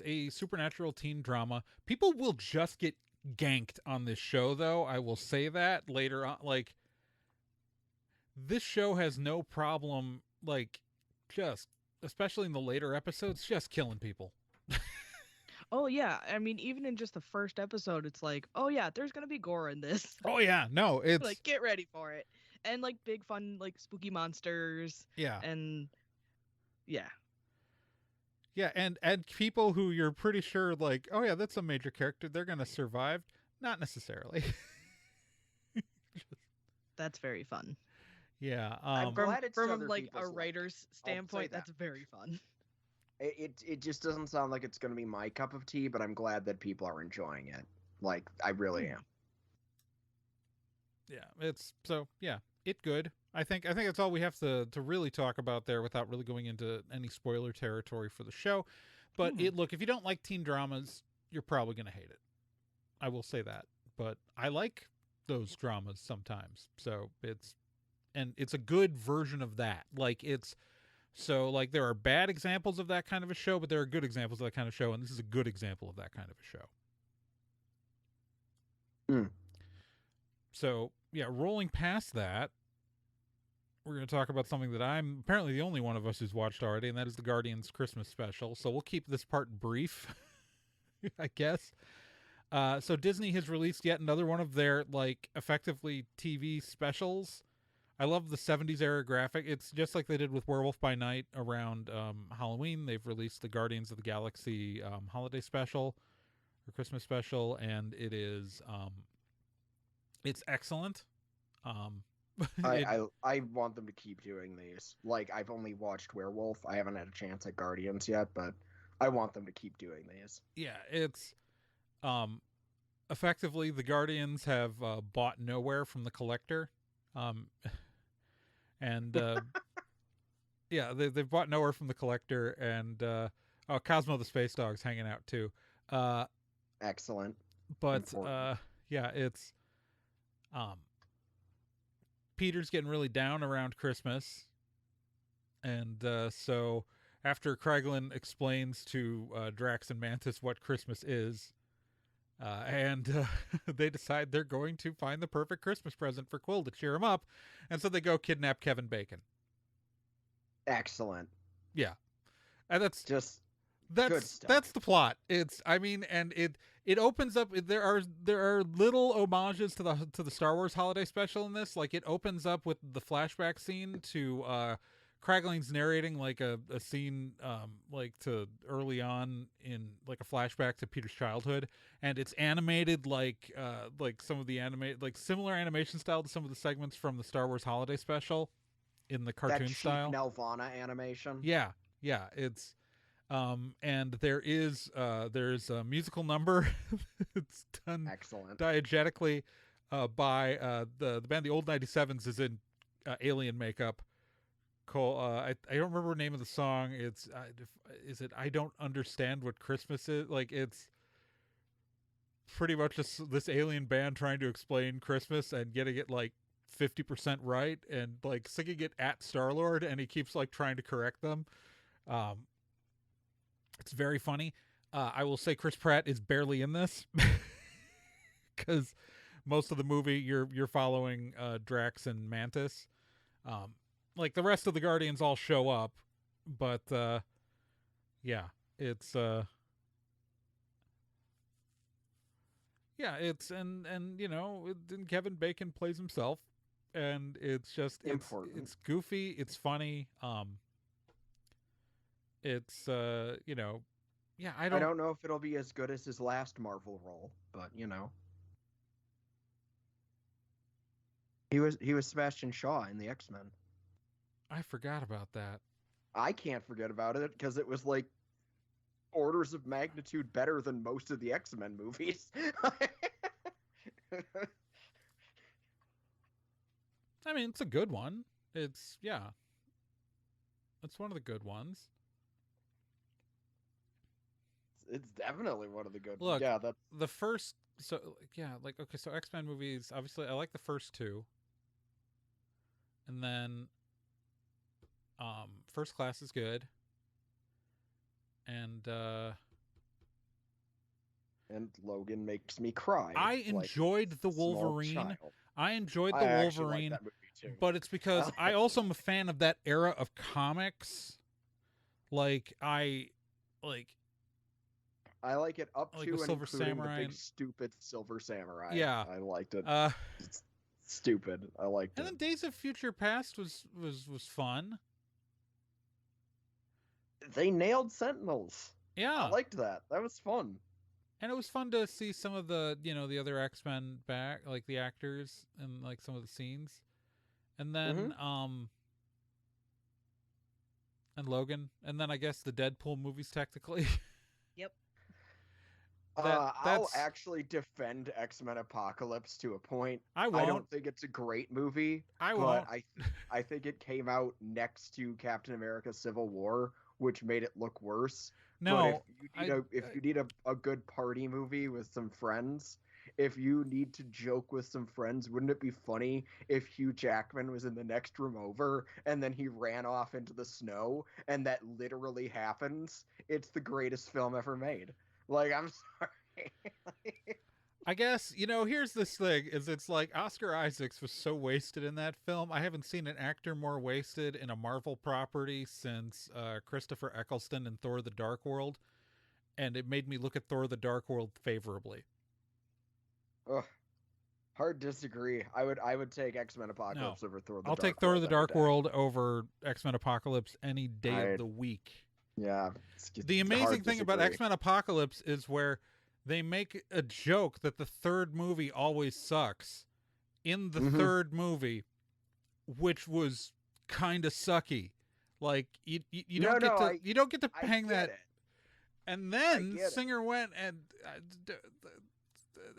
a supernatural teen drama. People will just get ganked on this show, though. I will say that later on. Like, this show has no problem, like, just especially in the later episodes, just killing people. Oh yeah, I mean even in just the first episode, it's like, oh yeah, there's gonna be gore in this. Oh yeah, no, it's Like get ready for it, and like big fun like spooky monsters. Yeah, and yeah, yeah, and people who you're pretty sure like, oh yeah, that's a major character, they're gonna survive. Not necessarily. that's very fun. Yeah, I'm glad it's From other like a people's luck. writer's standpoint, that. that's very fun. It just doesn't sound like it's going to be my cup of tea, but I'm glad that people are enjoying it. Like, I really am. Yeah, it good. I think that's all we have to really talk about there without really going into any spoiler territory for the show. But look, if you don't like teen dramas, you're probably going to hate it. I will say that. But I like those dramas sometimes. So it's a good version of that. Like there are bad examples of that kind of a show, but there are good examples of that kind of show, and this is a good example of that kind of a show. So, yeah, rolling past that, we're going to talk about something that I'm apparently the only one of us who's watched already, and that is the Guardians Christmas special. So we'll keep this part brief, I guess. So Disney has released yet another one of their, effectively TV specials. I love the 70s era graphic. It's just like they did with Werewolf by Night around Halloween. They've released the Guardians of the Galaxy holiday special, or Christmas special, and it is... it's excellent. I want them to keep doing these. Like, I've only watched Werewolf. I haven't had a chance at Guardians yet, but I want them to keep doing these. Yeah, it's effectively the Guardians have bought Nowhere from the Collector, and yeah, they've bought Nowhere from the Collector, and Cosmo the Space Dog's hanging out too. Excellent. But yeah, it's Peter's getting really down around Christmas, and so after Kraglin explains to Drax and Mantis what Christmas is, and they decide they're going to find the perfect Christmas present for Quill to cheer him up, and so they go kidnap Kevin Bacon. Excellent. Yeah, and that's just good stuff. That's the plot. It opens up. There are little homages to the Star Wars holiday special in this. Like, it opens up with the flashback scene to Kraglin's narrating like a scene to early on in like a flashback to Peter's childhood, and it's animated like some of the similar animation style to some of the segments from the Star Wars holiday special in the cartoon style. Nelvana animation. Yeah, it's. And there's a musical number. It's done excellent diegetically by the band The Old 97s is in alien makeup. I don't remember the name of the song. It's is it I Don't Understand What Christmas Is? Like, it's pretty much just this alien band trying to explain Christmas and getting it like 50% right, and like singing it at Star-Lord, and he keeps like trying to correct them. It's very funny. I will say Chris Pratt is barely in this because most of the movie you're following Drax and Mantis. Like, the rest of the Guardians all show up, but yeah, it's and you know, then Kevin Bacon plays himself, and it's just it's goofy, it's funny. It's you know, yeah, I don't know if it'll be as good as his last Marvel role, but you know, he was Sebastian Shaw in the X-Men. I forgot about that. I can't forget about it because it was like orders of magnitude better than most of the X-Men movies. I mean, it's a good one. It's one of the good ones. It's definitely one of the good ones. Look, yeah, that's the first. So yeah, like, okay, so X-Men movies. Obviously, I like the first two, and then First Class is good, and Logan makes me cry. I enjoyed the Wolverine. I enjoyed the Wolverine, like that movie too. But it's because I also am a fan of that era of comics. Like, I like it up like to and Silver including Samurai. The big stupid Silver Samurai. Yeah, I liked it. It's stupid. I liked it. And then Days of Future Past was fun. They nailed Sentinels. Yeah, I liked that. That was fun. And it was fun to see some of the, you know, the other X-Men back, like the actors and like some of the scenes. And then and Logan, and then I guess the Deadpool movies technically. Yep. I'll actually defend X-Men Apocalypse to a point. I won't. I don't think it's a great movie. I won't. But I think it came out next to Captain America: Civil War, which made it look worse. No, but if you need a good party movie with some friends, if you need to joke with some friends, wouldn't it be funny if Hugh Jackman was in the next room over and then he ran off into the snow and that literally happens? It's the greatest film ever made. Like, I'm sorry. I guess, here's this thing, is it's like Oscar Isaacs was so wasted in that film. I haven't seen an actor more wasted in a Marvel property since Christopher Eccleston in Thor the Dark World, and it made me look at Thor the Dark World favorably. Ugh. Hard disagree. I would take X-Men Apocalypse over Thor the I'll Dark take Thor World the every Dark day. World over X-Men Apocalypse any day of the week. Yeah. The amazing thing about X-Men Apocalypse is where they make a joke that the third movie always sucks in the third movie, which was kind of sucky. Like you don't get to hang that. And then Singer went and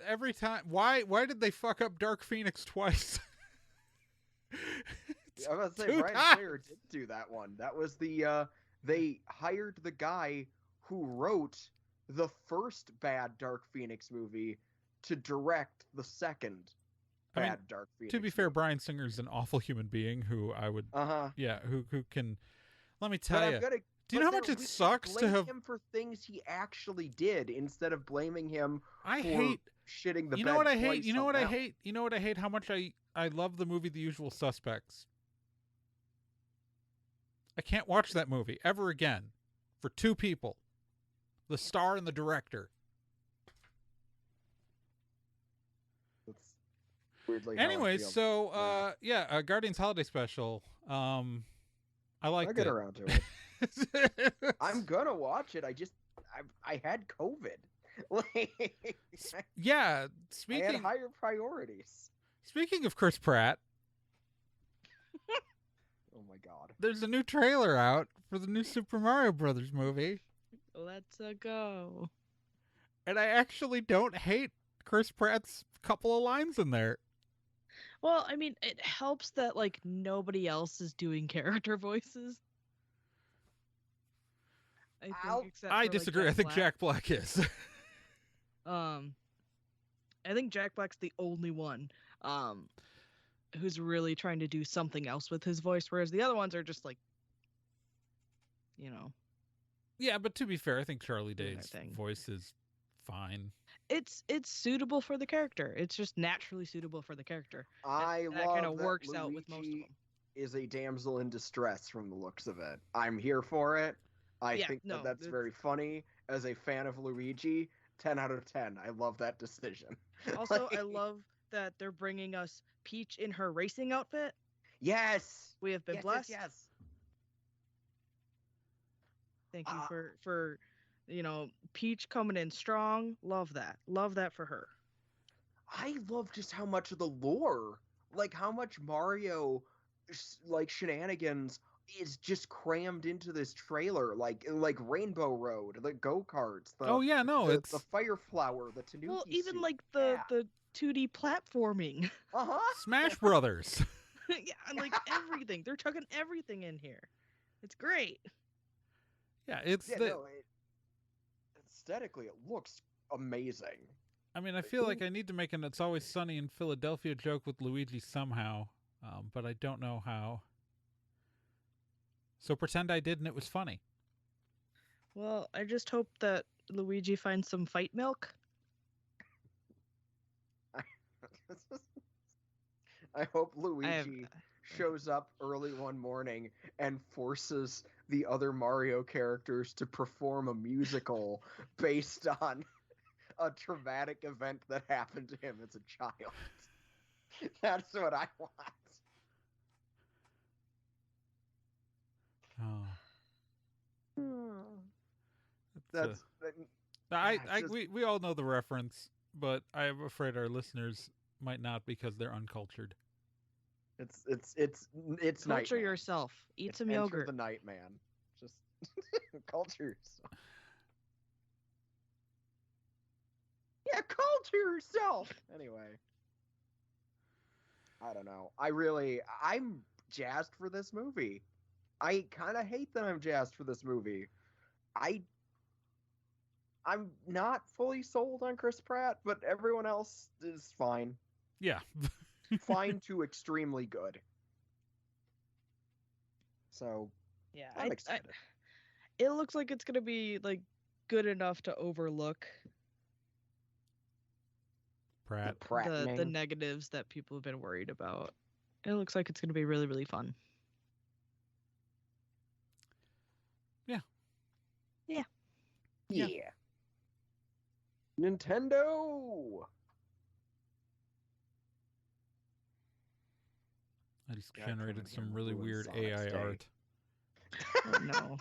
every time, why did they fuck up Dark Phoenix twice? I was gonna say Bryan Singer did do that one. That was they hired the guy who wrote the first bad Dark Phoenix movie to direct the second bad Dark Phoenix. To be fair, Bryan Singer's an awful human being who I would who can, let me tell you. Do you know how much it sucks to have him for things he actually did instead of blaming him for shitting the bed? You know what I hate? You know what I hate? You know what I hate? How much I love the movie The Usual Suspects. I can't watch that movie ever again for two people. The star and the director. That's weirdly. Anyways, so Guardians Holiday Special. I liked it. I'll get around to it. I'm gonna watch it. I had COVID. Yeah, I had higher priorities. Speaking of Chris Pratt. Oh my god. There's a new trailer out for the new Super Mario Brothers movie. Let's go. And I actually don't hate Chris Pratt's couple of lines in there. Well, I mean, it helps that like nobody else is doing character voices. I disagree. I think Jack Black is. I think Jack Black's the only one who's really trying to do something else with his voice, whereas the other ones are just like, Yeah, but to be fair, I think Charlie Day's voice is fine. It's suitable for the character. It's just naturally suitable for the character. That kind of works out with most of them. Is a damsel in distress from the looks of it. I'm here for it. I think that's very funny. As a fan of Luigi, 10 out of 10. I love that decision. Also, I love that they're bringing us Peach in her racing outfit. Yes! We have been blessed. Yes. Thank you for Peach coming in strong. Love that. Love that for her. I love just how much of the lore, like how much Mario, like shenanigans, is just crammed into this trailer. Like Rainbow Road, the go-karts. It's the Fire Flower, the Tanuki. Well, even suit. like the 2D platforming. Smash Brothers. Yeah, and like everything. They're chucking everything in here. It's great. Yeah, aesthetically, it looks amazing. I mean, I feel like I need to make an It's Always Sunny in Philadelphia joke with Luigi somehow, but I don't know how. So pretend I did and it was funny. Well, I just hope that Luigi finds some fight milk. I hope Luigi shows up early one morning and forces the other Mario characters to perform a musical based on a traumatic event that happened to him as a child. That's what I want. We all know the reference, but I'm afraid our listeners might not because they're uncultured. It's culture Nightman. Yourself. Eat some Enter yogurt. The Nightman. Just culture yourself. Yeah, culture yourself. Anyway, I don't know. I'm jazzed for this movie. I kind of hate that I'm jazzed for this movie. I'm not fully sold on Chris Pratt, but everyone else is fine. Yeah. Fine to extremely good. So Yeah, I'm excited. it looks like it's gonna be like good enough to overlook Pratt. The Pratt the negatives that people have been worried about. It looks like it's gonna be really, really fun. Yeah. Yeah. Nintendo. I just God, generated coming some here really ruined weird Sonic's AI day. art. Oh no.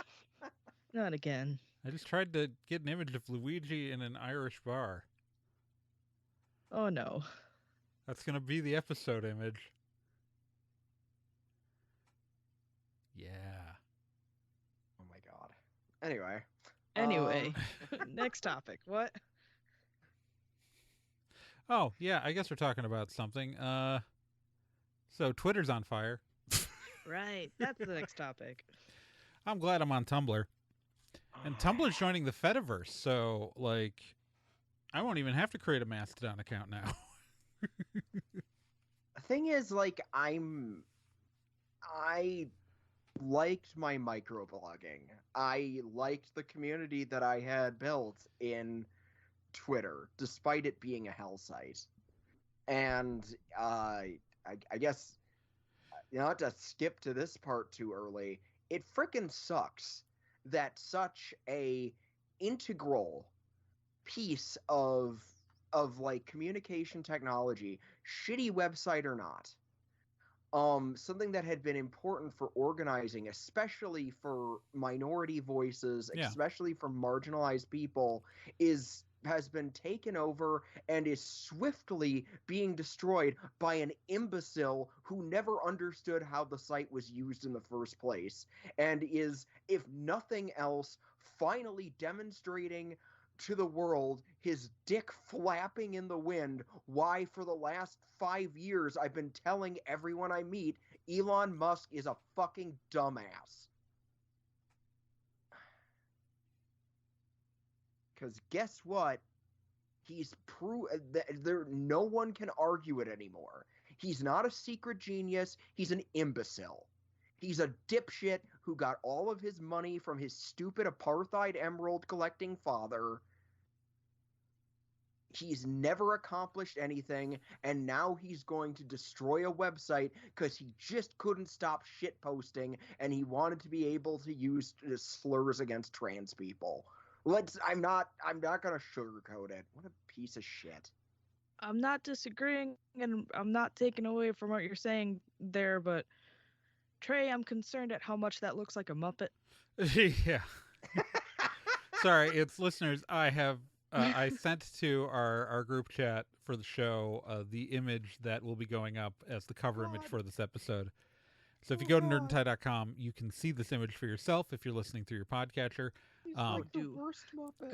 Not again. I just tried to get an image of Luigi in an Irish bar. Oh no. That's going to be the episode image. Yeah. Oh my god. Anyway. Anyway, next topic. What? Oh, yeah, I guess we're talking about something. So Twitter's on fire. Right, that's the next topic. I'm glad I'm on Tumblr. And Tumblr's joining the Fediverse, so, like, I won't even have to create a Mastodon account now. The thing is, like, I liked my microblogging. I liked the community that I had built in Twitter, despite it being a hell site. And I guess, not to skip to this part too early, it frickin' sucks that such a integral piece of like communication technology, shitty website or not, something that had been important for organizing, especially for minority voices, Yeah. especially for marginalized people, has been taken over and is swiftly being destroyed by an imbecile who never understood how the site was used in the first place, and is, if nothing else, finally demonstrating to the world, his dick flapping in the wind, why for the last 5 years I've been telling everyone I meet Elon Musk is a fucking dumbass. Because guess what? He's no one can argue it anymore. He's not a secret genius. He's an imbecile. He's a dipshit who got all of his money from his stupid apartheid emerald collecting father. He's never accomplished anything, and now he's going to destroy a website because he just couldn't stop shitposting, and he wanted to be able to use slurs against trans people. I'm not gonna sugarcoat it. What a piece of shit. I'm not disagreeing and I'm not taking away from what you're saying there, but Trey, I'm concerned at how much that looks like a Muppet. Yeah. Sorry, it's listeners. I have I sent to our group chat for the show the image that will be going up as the cover image for this episode. So if you go to nerdandtie.com, you can see this image for yourself if you're listening through your podcatcher. Like the do. worst Muppet.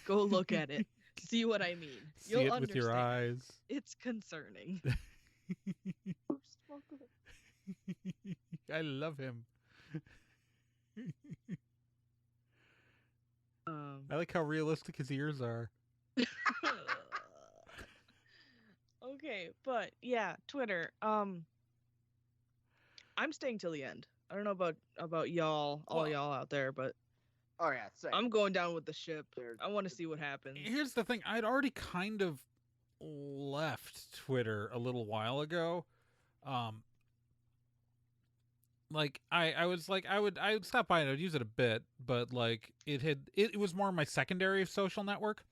Go look at it. See what I mean. See You'll it understand. with your eyes. It's concerning. Worst Muppet. I love him. I like how realistic his ears are. Okay, but yeah, Twitter. I'm staying till the end. I don't know about y'all, all Well, y'all out there, but Oh yeah, same. I'm going down with the ship. There- I want to see what happens. Here's the thing. I'd already kind of left Twitter a little while ago. Like I was like I would stop by and I'd use it a bit, but like it was more my secondary social network.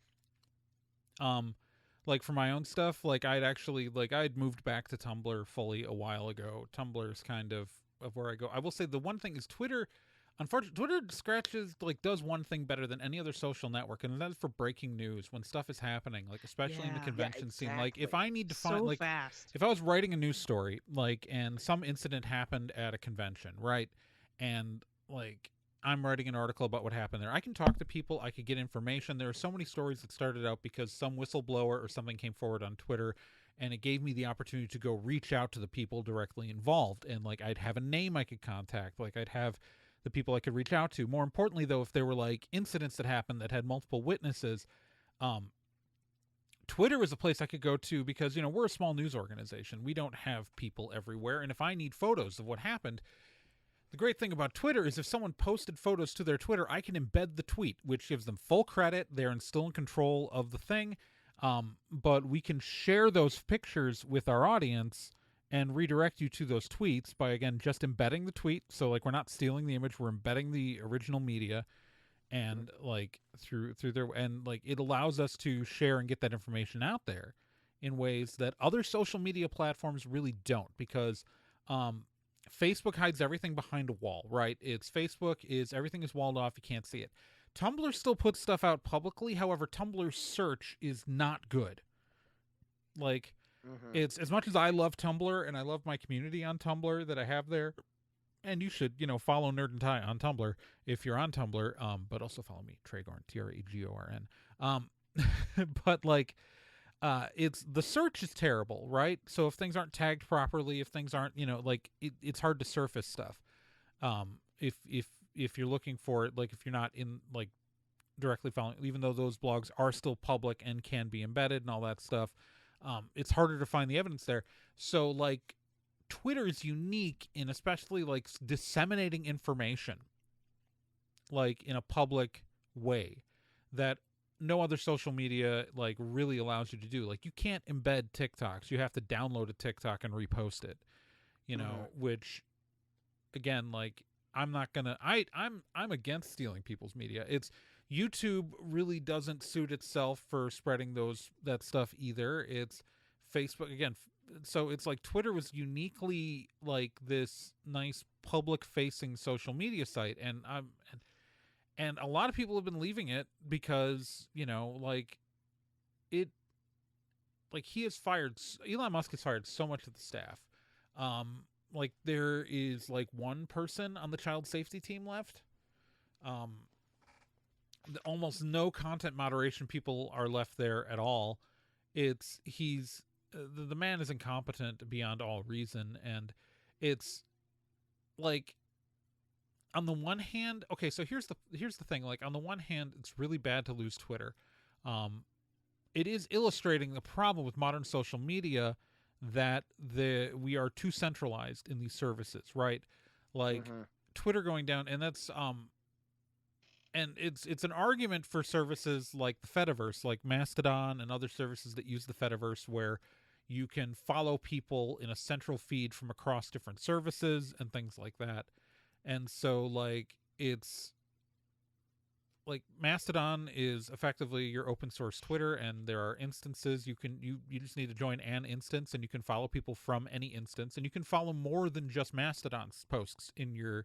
Like for my own stuff, like I'd moved back to Tumblr fully a while ago. Tumblr's kind of where I go. I will say the one thing is Twitter. Unfortunately, Twitter does one thing better than any other social network, and that's for breaking news when stuff is happening, like especially in the Yeah. convention scene. Like if exactly. I need to find So like fast. if I was writing a news story, like, and some incident happened at a convention, right? And like I'm writing an article about what happened there. I can talk to people, I could get information. There are so many stories that started out because some whistleblower or something came forward on Twitter, and it gave me the opportunity to go reach out to the people directly involved. And like I'd have a name I could contact, like I'd have the people I could reach out to. More importantly, though, if there were like incidents that happened that had multiple witnesses, Twitter is a place I could go to because, we're a small news organization. We don't have people everywhere. And if I need photos of what happened, the great thing about Twitter is if someone posted photos to their Twitter, I can embed the tweet, which gives them full credit. They're still in control of the thing. But we can share those pictures with our audience and redirect you to those tweets by, again, just embedding the tweet. So, like, we're not stealing the image. We're embedding the original media. And like through their, and like it allows us to share and get that information out there in ways that other social media platforms really don't, because Facebook hides everything behind a wall, right? It's Facebook is everything is walled off, you can't see it. Tumblr still puts stuff out publicly, however, Tumblr's search is not good. Like it's, as much as I love Tumblr and I love my community on Tumblr that I have there, and you should, follow Nerd and Tie on Tumblr if you're on Tumblr, but also follow me, Tregorn, Tregorn. But like, it's, the search is terrible, right? So if things aren't tagged properly, if things aren't, it's hard to surface stuff. If you're looking for it, like if you're not in like directly following, even though those blogs are still public and can be embedded and all that stuff, it's harder to find the evidence there. So like, Twitter is unique in especially like disseminating information like in a public way that no other social media like really allows you to do. Like you can't embed TikToks. You have to download a TikTok and repost it, which again, like I'm against stealing people's media. It's YouTube really doesn't suit itself for spreading that stuff either. It's Facebook again. So it's like Twitter was uniquely like this nice public facing social media site. And a lot of people have been leaving it because, Elon Musk has fired so much of the staff. Like there is like one person on the child safety team left. Almost no content moderation people are left there at all. The man is incompetent beyond all reason, and it's like, on the one hand, okay, so here's the thing. Like on the one hand, it's really bad to lose Twitter. It is illustrating the problem with modern social media that we are too centralized in these services, right? Like Twitter going down, and that's and it's an argument for services like the Fediverse, like Mastodon and other services that use the Fediverse, where you can follow people in a central feed from across different services and things like that. And so like it's like Mastodon is effectively your open source Twitter, and there are instances you just need to join an instance and you can follow people from any instance, and you can follow more than just Mastodon's posts in your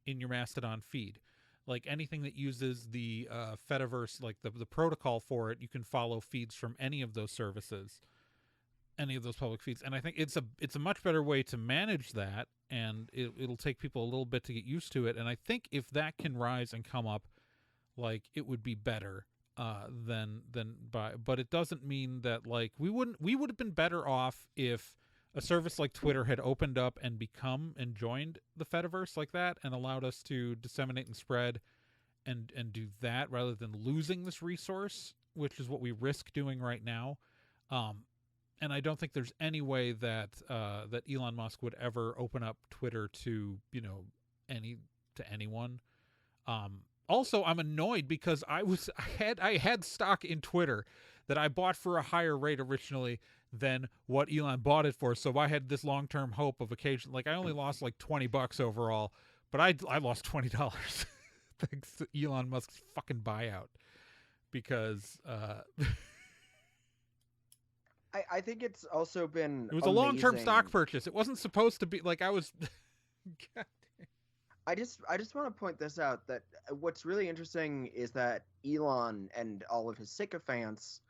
Mastodon feed. Like anything that uses the Fediverse, like the protocol for it, you can follow feeds from any of those services, any of those public feeds. And I think it's a much better way to manage that, and it'll take people a little bit to get used to it. And I think if that can rise and come up, like it would be better but it doesn't mean that like we would have been better off if a service like Twitter had opened up and joined the Fediverse like that and allowed us to disseminate and spread and do that rather than losing this resource, which is what we risk doing right now. And I don't think there's any way that Elon Musk would ever open up Twitter to anyone. Also, I'm annoyed because I had stock in Twitter that I bought for a higher rate originally than what Elon bought it for. So I had this long-term hope of occasion. Like I only lost like $20 overall, but I lost $20 thanks to Elon Musk's fucking buyout because I think it's also been it was a long-term stock purchase. It wasn't supposed to be like I was. God. I just want to point this out, that what's really interesting is that Elon and all of his sycophants,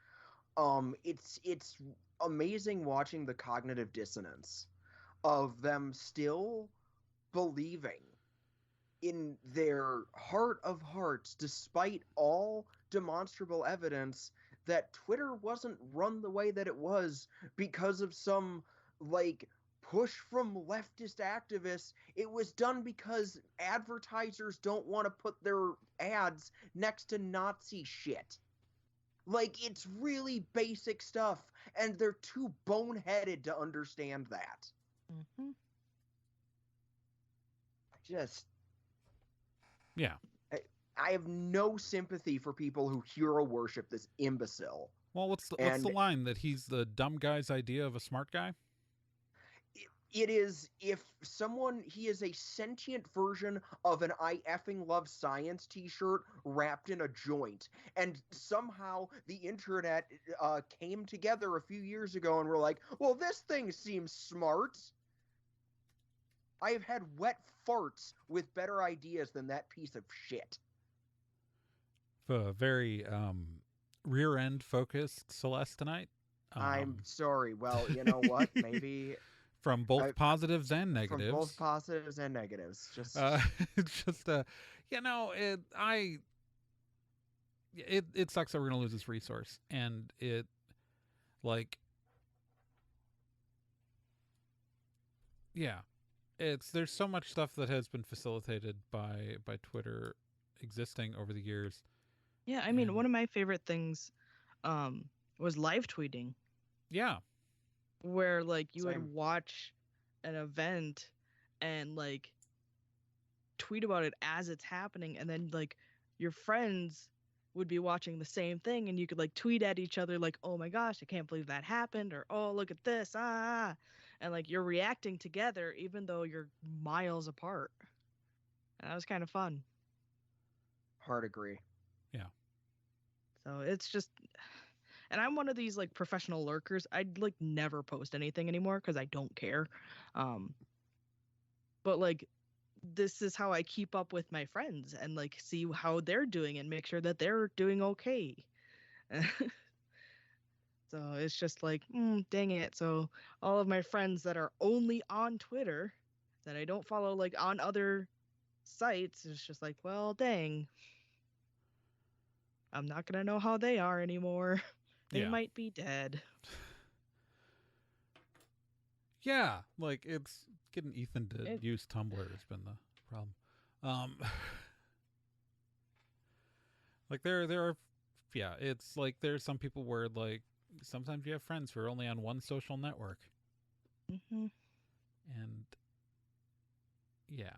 it's amazing watching the cognitive dissonance of them still believing in their heart of hearts, despite all demonstrable evidence, that Twitter wasn't run the way that it was because of some like push from leftist activists. It was done because advertisers don't want to put their ads next to Nazi shit. Like, it's really basic stuff, and they're too boneheaded to understand that. Mm-hmm. Just... Yeah. I have no sympathy for people who hero worship this imbecile. Well, what's the line that he's the dumb guy's idea of a smart guy? It is, if someone, he is a sentient version of an I effing love science t-shirt wrapped in a joint. And somehow the internet came together a few years ago and were like, well, this thing seems smart. I have had wet farts with better ideas than that piece of shit. Very rear end focused Celeste tonight. I'm sorry. Well, you know what? Maybe from both positives and negatives. From both positives and negatives. Just you know, it sucks that we're gonna lose this resource, and it like there's so much stuff that has been facilitated by Twitter existing over the years. Yeah, I mean, one of my favorite things was live tweeting. Yeah. Where, like, you would watch an event and, like, tweet about it as it's happening, and then, like, your friends would be watching the same thing, and you could, like, tweet at each other, like, oh my gosh, I can't believe that happened, or, oh, look at this, and, like, you're reacting together even though you're miles apart. And that was kind of fun. Hard agree. Yeah. So it's just, and I'm one of these like professional lurkers. I'd like never post anything anymore because I don't care. But like, this is how I keep up with my friends and like see how they're doing and make sure that they're doing okay. So it's just like, dang it. So all of my friends that are only on Twitter that I don't follow like on other sites, it's just like, well, dang. I'm not going to know how they are anymore. They might be dead. Yeah, like it's getting Ethan to use Tumblr has been the problem. Like there are, it's like there's some people where like sometimes you have friends who are only on one social network. Mm-hmm. And yeah.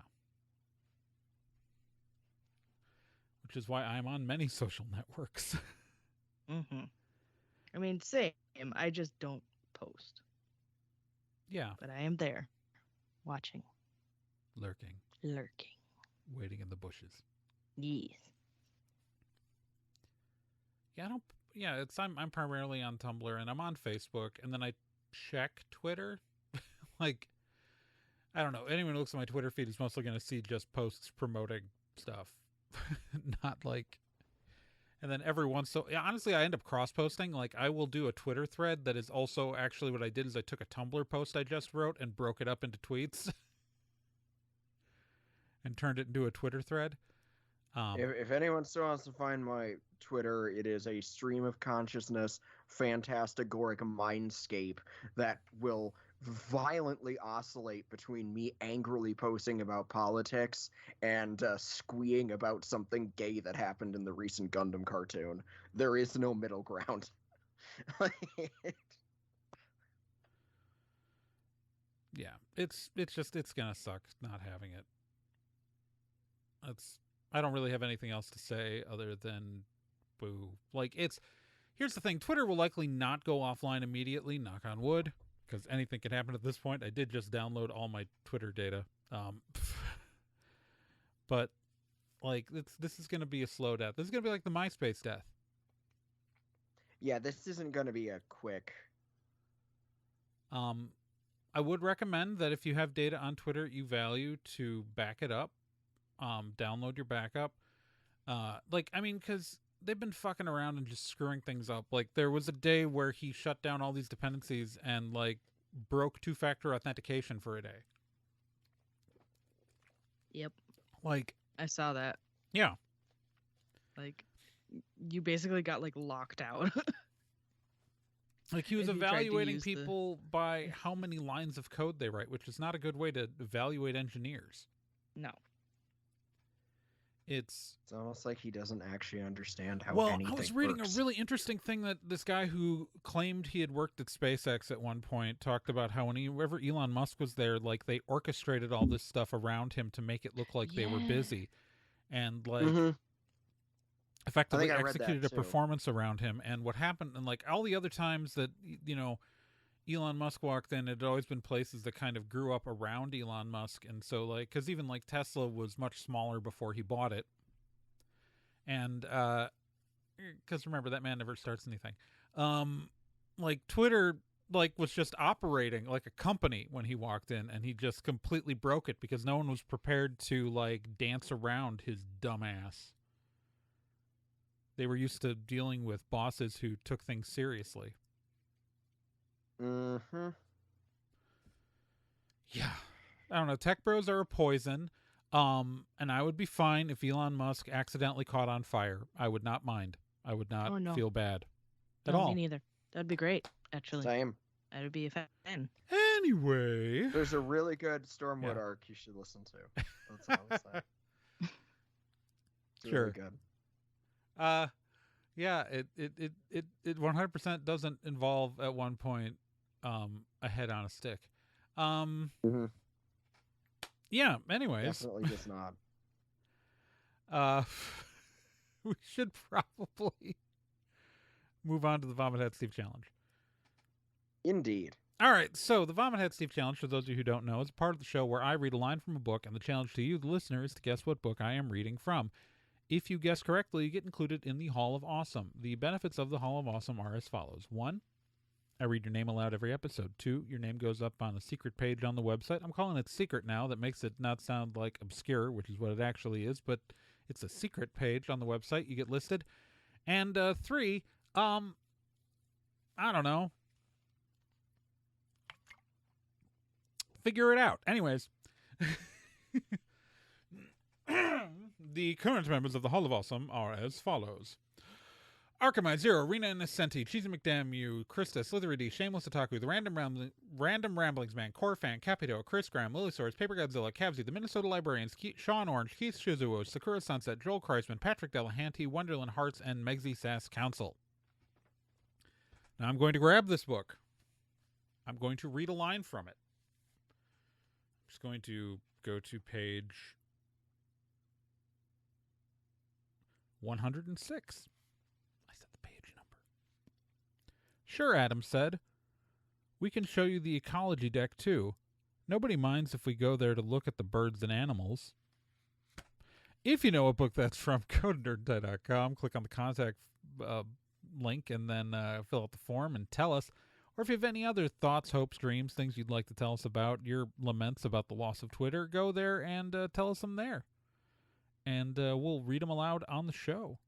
Which is why I'm on many social networks. Mm-hmm. I mean, same. I just don't post. Yeah. But I am there, watching. Lurking. Waiting in the bushes. Yes. Yeah, I'm primarily on Tumblr, and I'm on Facebook, and then I check Twitter. Like, I don't know. Anyone who looks at my Twitter feed is mostly going to see just posts promoting stuff. Not like, and then every once honestly I end up cross posting. Like I will do a Twitter thread that is also actually what I did is I took a Tumblr post I just wrote and broke it up into tweets and turned it into a Twitter thread. If anyone still wants to find my Twitter, it is a stream of consciousness phantasmagoric mindscape that will violently oscillate between me angrily posting about politics and squeeing about something gay that happened in the recent Gundam cartoon. There is no middle ground. Yeah, it's gonna suck not having it. I don't really have anything else to say other than boo. Like here's the thing, Twitter will likely not go offline immediately, knock on wood, because anything can happen at this point. I did just download all my Twitter data. But like this is going to be a slow death. This is going to be like the MySpace death. Yeah, this isn't going to be a quick. I would recommend that if you have data on Twitter you value to back it up. Download your backup. Like, I mean, because they've been fucking around and just screwing things up. Like, there was a day where he shut down all these dependencies and, like, broke two-factor authentication for a day. Yep. Like, I saw that. Yeah. Like, you basically got, like, locked out. Like he was And he tried to evaluating use the- people by how many lines of code they write, which is not a good way to evaluate engineers. No. It's almost like he doesn't actually understand how well, anything I was reading works. a really interesting thing that this guy who claimed he had worked at SpaceX at one point talked about how whenever Elon Musk was there, like they orchestrated all this stuff around him to make it look like they were Yeah. busy, and like Mhm. effectively I read that executed a too. performance around him. And what happened, and like all the other times that Elon Musk walked in, it had always been places that kind of grew up around Elon Musk, and so like because even like Tesla was much smaller before he bought it, and because remember that man never starts anything. Like Twitter like was just operating like a company when he walked in, and he just completely broke it because no one was prepared to like dance around his dumb ass. They were used to dealing with bosses who took things seriously. Mm-hmm. Yeah. I don't know. Tech bros are a poison. And I would be fine if Elon Musk accidentally caught on fire. I would not mind. I would not Oh, no. feel bad at No, all. Me neither. That'd be great, actually. Same. I would be a fan. Anyway. There's a really good Stormwood Yeah. arc you should listen to. That's all I'm saying. It's Sure. really good. Yeah, it 100% doesn't involve at one point a head on a stick. Mhm. Yeah, anyways. Definitely just not. We should probably move on to the Vomit Head Steve Challenge. Indeed. All right, so the Vomit Head Steve Challenge, for those of you who don't know, is a part of the show where I read a line from a book, and the challenge to you, the listener, is to guess what book I am reading from. If you guess correctly, you get included in the Hall of Awesome. The benefits of the Hall of Awesome are as follows. 1, I read your name aloud every episode. 2, your name goes up on a secret page on the website. I'm calling it secret now. That makes it not sound like obscure, which is what it actually is, but it's a secret page on the website. You get listed. And 3, I don't know. Figure it out. Anyways. The current members of the Hall of Awesome are as follows. Arkamai, Zero, Rena Innocenti, Cheesy McDamn, Krista, Slithery, Shameless Otaku, the Random Ramblings Man, Corfan, Capito, Chris Graham, Lily Paper Godzilla, Cavsy, the Minnesota Librarians, Sean Orange, Keith Shizuo, Sakura Sunset, Joel Kreisman, Patrick Delahanty, Wonderland Hearts, and Megsy Sass Council. Now I'm going to grab this book. I'm going to read a line from it. I'm just going to go to page 106. I said the page number. Sure, Adam said. We can show you the ecology deck, too. Nobody minds if we go there to look at the birds and animals. If you know what book that's from, go to nerdandtie.com, click on the contact link, and then fill out the form and tell us. Or if you have any other thoughts, hopes, dreams, things you'd like to tell us about, your laments about the loss of Twitter, go there and tell us them there. And we'll read them aloud on the show.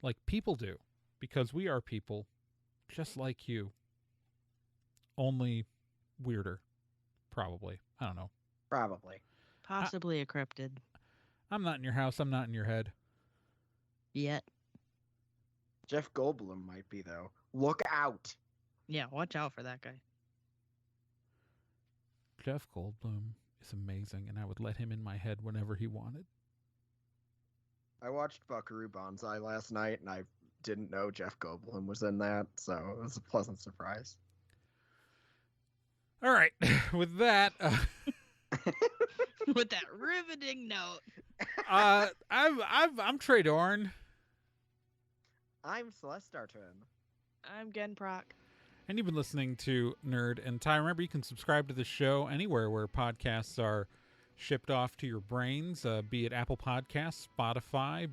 Like people do. Because we are people just like you. Only weirder. Probably. I don't know. Probably. Possibly a cryptid. I'm not in your house. I'm not in your head. Yet. Jeff Goldblum might be, though. Look out. Yeah, watch out for that guy. Jeff Goldblum is amazing, and I would let him in my head whenever he wanted. I watched Buckaroo Banzai last night, and I didn't know Jeff Goldblum was in that, so it was a pleasant surprise. All right. With that... With that riveting note. I'm Trey Dorn. I'm Celeste Arton. I'm Gen Proc. And you've been listening to Nerd and Ty. Remember, you can subscribe to the show anywhere where podcasts are shipped off to your brains, be it Apple Podcasts, Spotify,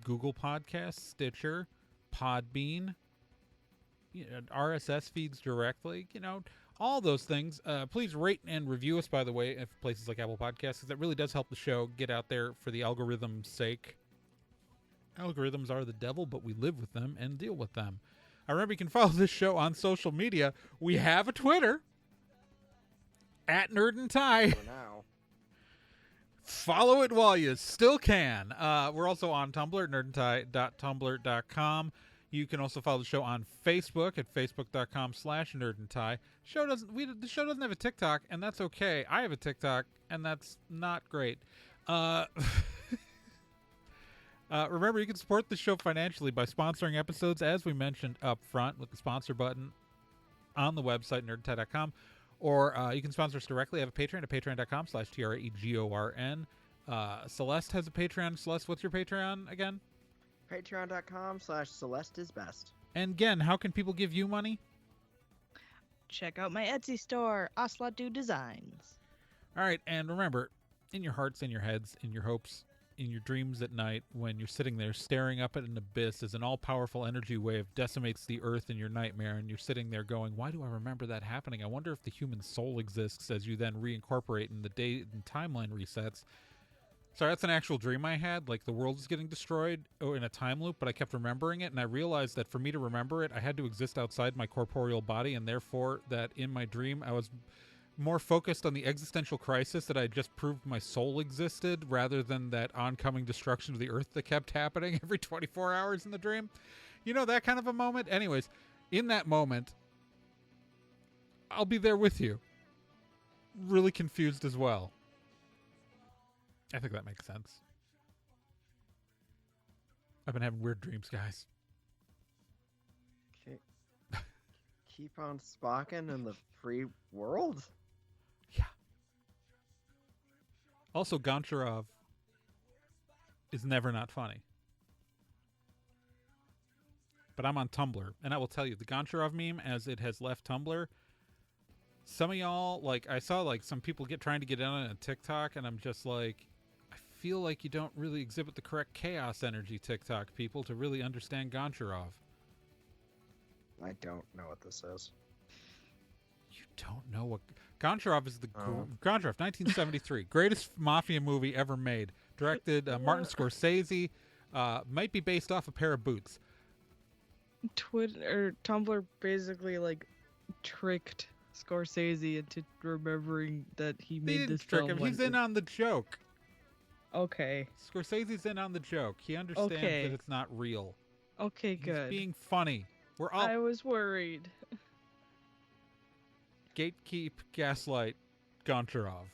Google Podcasts, Stitcher, Podbean, RSS feeds directly, all those things. Please rate and review us, by the way, at places like Apple Podcasts, because that really does help the show get out there for the algorithm's sake. Algorithms are the devil, but we live with them and deal with them. Remember, you can follow this show on social media. We have a Twitter, @NerdandTie. For now. Follow it while you still can. We're also on Tumblr, nerdandtie.tumblr.com. You can also follow the show on Facebook at facebook.com/nerdandtie. The show doesn't have a TikTok, and that's okay. I have a TikTok, and that's not great. Remember, you can support the show financially by sponsoring episodes, as we mentioned up front, with the sponsor button on the website, nerdandtie.com. Or you can sponsor us directly. I have a Patreon at patreon.com/TRAEGORN. Celeste has a Patreon. Celeste, what's your Patreon again? Patreon.com/CelesteIsBest. And again, how can people give you money? Check out my Etsy store, Ocelot Do Designs. All right, and remember, in your hearts, in your heads, in your hopes, in your dreams at night, when you're sitting there staring up at an abyss as an all-powerful energy wave decimates the earth in your nightmare, and you're sitting there going, why do I remember that happening? I wonder if the human soul exists, as you then reincorporate and the date and timeline resets. Sorry, that's an actual dream I had. Like, the world is getting destroyed in a time loop, but I kept remembering it, and I realized that for me to remember it, I had to exist outside my corporeal body, and therefore that in my dream I was more focused on the existential crisis that I just proved my soul existed, rather than that oncoming destruction of the earth that kept happening every 24 hours in the dream. You know, that kind of a moment? Anyways, in that moment, I'll be there with you. Really confused as well. I think that makes sense. I've been having weird dreams, guys. Okay. Keep on spocking in the free world? Yeah. Also, Goncharov is never not funny. But I'm on Tumblr, and I will tell you, the Goncharov meme, as it has left Tumblr, some of y'all, like, I saw, like, some people trying to get in on a TikTok, and I'm just like, I feel like you don't really exhibit the correct chaos energy, TikTok people, to really understand Goncharov. I don't know what this is. You don't know what... Goncharov is the... Goncharov, 1973. Greatest mafia movie ever made. Directed Martin Scorsese. Might be based off a pair of boots. Tumblr basically, like, tricked Scorsese into remembering that he made this trick film. Him. He's in on the joke. Okay. Scorsese's in on the joke. He understands that it's not real. Okay, good. He's being funny. We're all... I was worried. Gatekeep, gaslight, Goncharov.